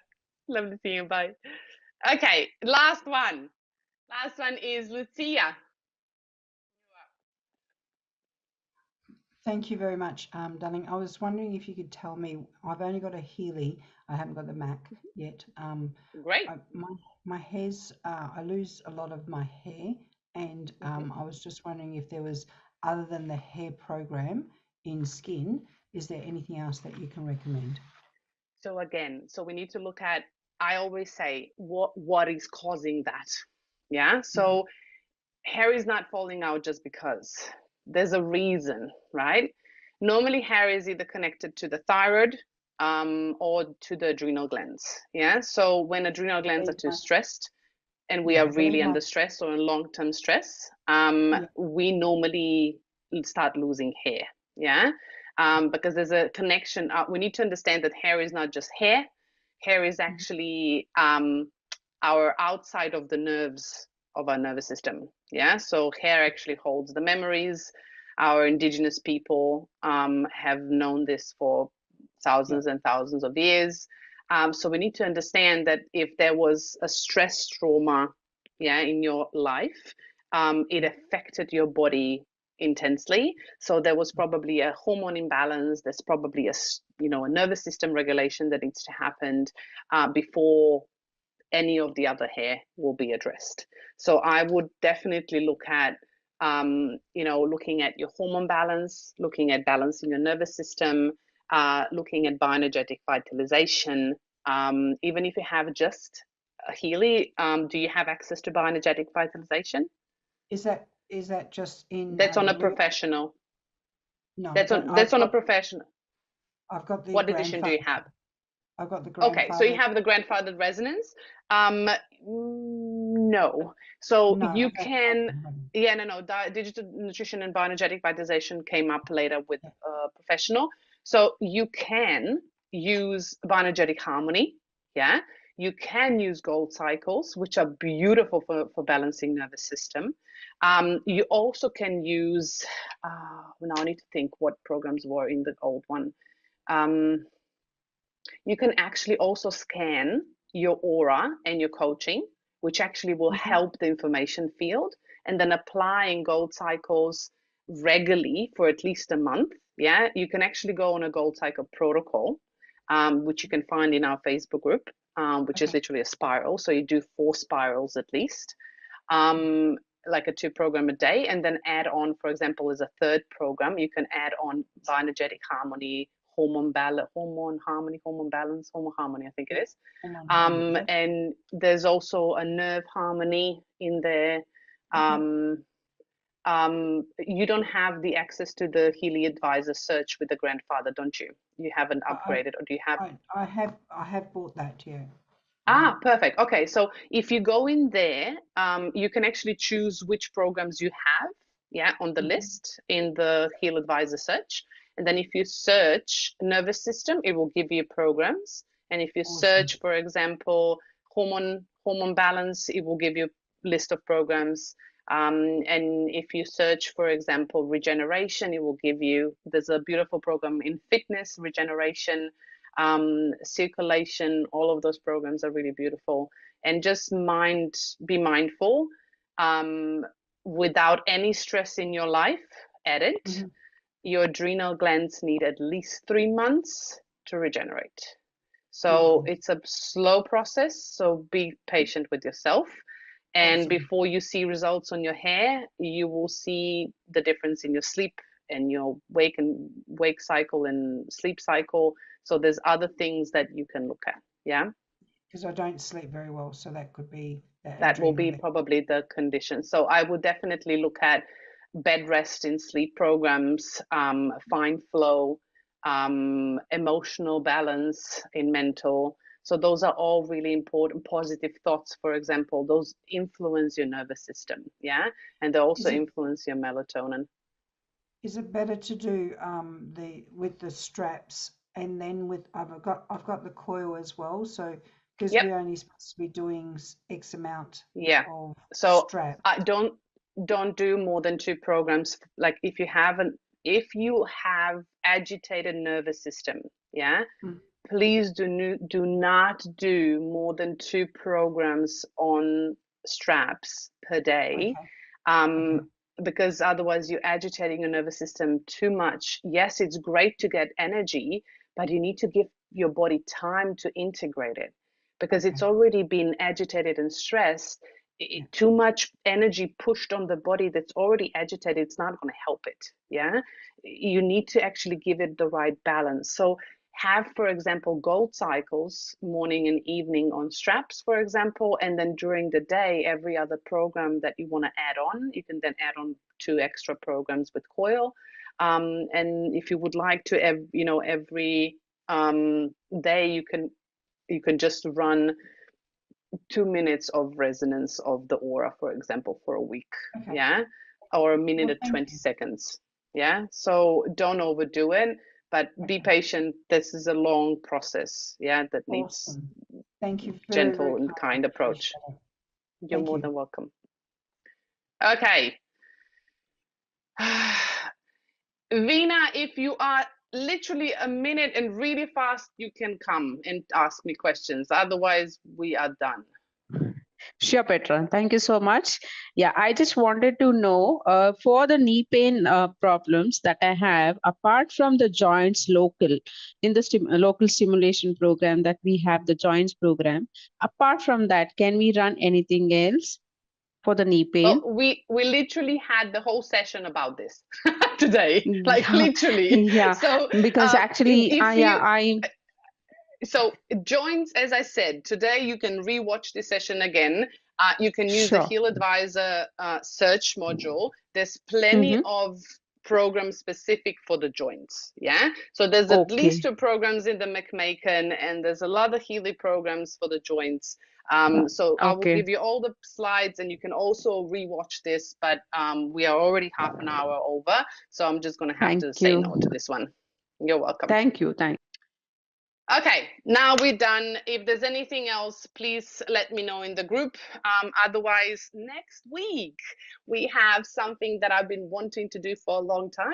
Lovely seeing you. Bye. Okay, last one. Last one is Lucia. Thank you very much, darling. I was wondering if you could tell me, I've only got a Healy, I haven't got the Mac yet. Great. My hair's, I lose a lot of my hair, and I was just wondering if there was, other than the hair program in skin, is there anything else that you can recommend? So again, so we need to look at, I always say, what is causing that? Yeah. So hair is not falling out just because. There's a reason, right? Normally hair is either connected to the thyroid or to the adrenal glands. Yeah. So when adrenal glands are too stressed and we are really under stress or in long-term stress, we normally start losing hair. Yeah. Because there's a connection. We need to understand that hair is not just hair. Hair is actually our outside of the nerves of our nervous system. Yeah, so hair actually holds the memories. Our indigenous people have known this for thousands and thousands of years. So we need to understand that if there was a stress trauma, in your life, it affected your body intensely. So there was probably a hormone imbalance. There's probably a nervous system regulation that needs to happen before any of the other hair will be addressed. So I would definitely look at, looking at your hormone balance, looking at balancing your nervous system, looking at bioenergetic vitalization. Even if you have just a Healy, do you have access to bioenergetic vitalization? Is that just in? That's on a professional. No, that's on a professional. I've got the. What edition do you have? I've got the grandfather. Okay, so you have the grandfathered resonance. No. So you can, digital nutrition and bioenergetic vitalization came up later with professional. So you can use bioenergetic harmony. Yeah. You can use gold cycles, which are beautiful for balancing nervous system. You also can use, now I need to think what programs were in the old one. You can actually also scan your aura and your coaching, which actually will help the information field, and then applying gold cycles regularly for at least a month. Yeah, you can actually go on a gold cycle protocol, which you can find in our Facebook group, which is literally a spiral. So you do 4 spirals at least, like a 2 program a day, and then add on, for example, as a 3rd program, you can add on bioenergetic harmony, hormone harmony, I think it is. And there's also a nerve harmony in there. You don't have the access to the Healy Advisor search with the grandfather, don't you? You haven't upgraded, or do you have? I have bought that, yeah. Perfect. Okay, so if you go in there, you can actually choose which programs you have, on the list in the Heal Advisor search. And then if you search nervous system, it will give you programs. And if you search, for example, hormone balance, it will give you a list of programs. And if you search, for example, regeneration, it will give you, there's a beautiful program in fitness, regeneration, circulation. All of those programs are really beautiful. And just be mindful, without any stress in your life added. Your adrenal glands need at least 3 months to regenerate. So it's a slow process. So be patient with yourself. And before you see results on your hair, you will see the difference in your sleep and your wake cycle and sleep cycle. So there's other things that you can look at. Yeah. Because I don't sleep very well. So that could be that will be probably the condition. So I would definitely look at bed rest in sleep programs, fine flow, emotional balance in mental. So those are all really important. Positive thoughts, for example, those influence your nervous system. Yeah. And they also influence your melatonin. Is it better to do with the straps, and then I've got the coil as well? So because we're only supposed to be doing X amount of straps. Don't do more than 2 programs. Like if you have agitated nervous system, please do not do more than 2 programs on straps per day. because otherwise you're agitating your nervous system too much. Yes, it's great to get energy, but you need to give your body time to integrate it, because it's already been agitated and stressed. Too much energy pushed on the body that's already agitated, it's not going to help it. Yeah, you need to actually give it the right balance. So have, for example, gold cycles morning and evening on straps, for example, and then during the day, every other program that you want to add on, you can then add on 2 extra programs with coil. And if you would like to, every day, you can just run 2 minutes of resonance of the aura, for example, for a week. Okay. Yeah, or a minute and 20 seconds. Yeah, so don't overdo it, but be patient. This is a long process. Yeah, that needs thank you, gentle and kind approach. You're more than welcome. Okay. Vina, if you are literally a minute and really fast, you can come and ask me questions. Otherwise, we are done. Sure, Petra. Thank you so much. Yeah, I just wanted to know for the knee pain problems that I have, apart from the joints local, in the local stimulation program that we have, the joints program, apart from that, can we run anything else for the knee pain? Well, we literally had the whole session about this today, like literally. Yeah, so because actually, so joints, as I said, today you can rewatch this session again. You can use the Heal Advisor search module. There's plenty of programs specific for the joints. Yeah, so there's at least 2 programs in the McMakin, and there's a lot of Healy programs for the joints. So I will give you all the slides, and you can also rewatch this, but we are already half an hour over, so I'm just going to have to say no to this one. You're welcome. Thank you. Okay, now we're done. If there's anything else, please let me know in the group. Otherwise, next week, we have something that I've been wanting to do for a long time,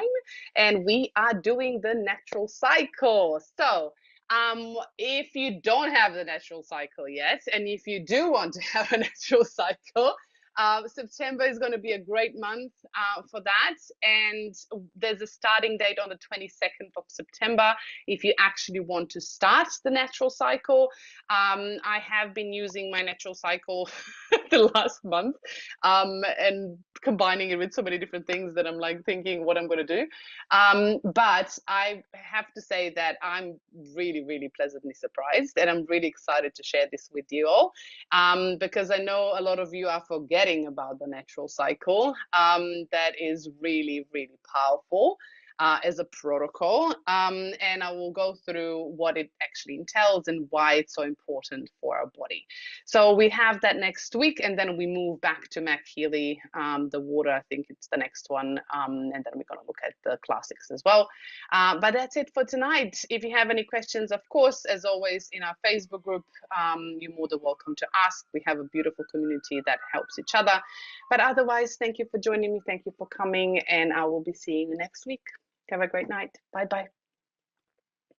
and we are doing the natural cycle. So if you don't have the natural cycle yet, and if you do want to have a natural cycle, September is going to be a great month for that, and there's a starting date on the 22nd of September if you actually want to start the natural cycle. I have been using my natural cycle the last month and combining it with so many different things that I'm like thinking what I'm going to do, but I have to say that I'm really, really pleasantly surprised, and I'm really excited to share this with you all, because I know a lot of you are forgetting about the natural cycle. That is really, really powerful as a protocol, and I will go through what it actually entails and why it's so important for our body. So we have that next week, and then we move back to MagHealy, the water. I think it's the next one, and then we're going to look at the classics as well. But that's it for tonight. If you have any questions, of course, as always, in our Facebook group, you're more than welcome to ask. We have a beautiful community that helps each other. But otherwise, thank you for joining me. Thank you for coming, and I will be seeing you next week. Have a great night. Bye-bye.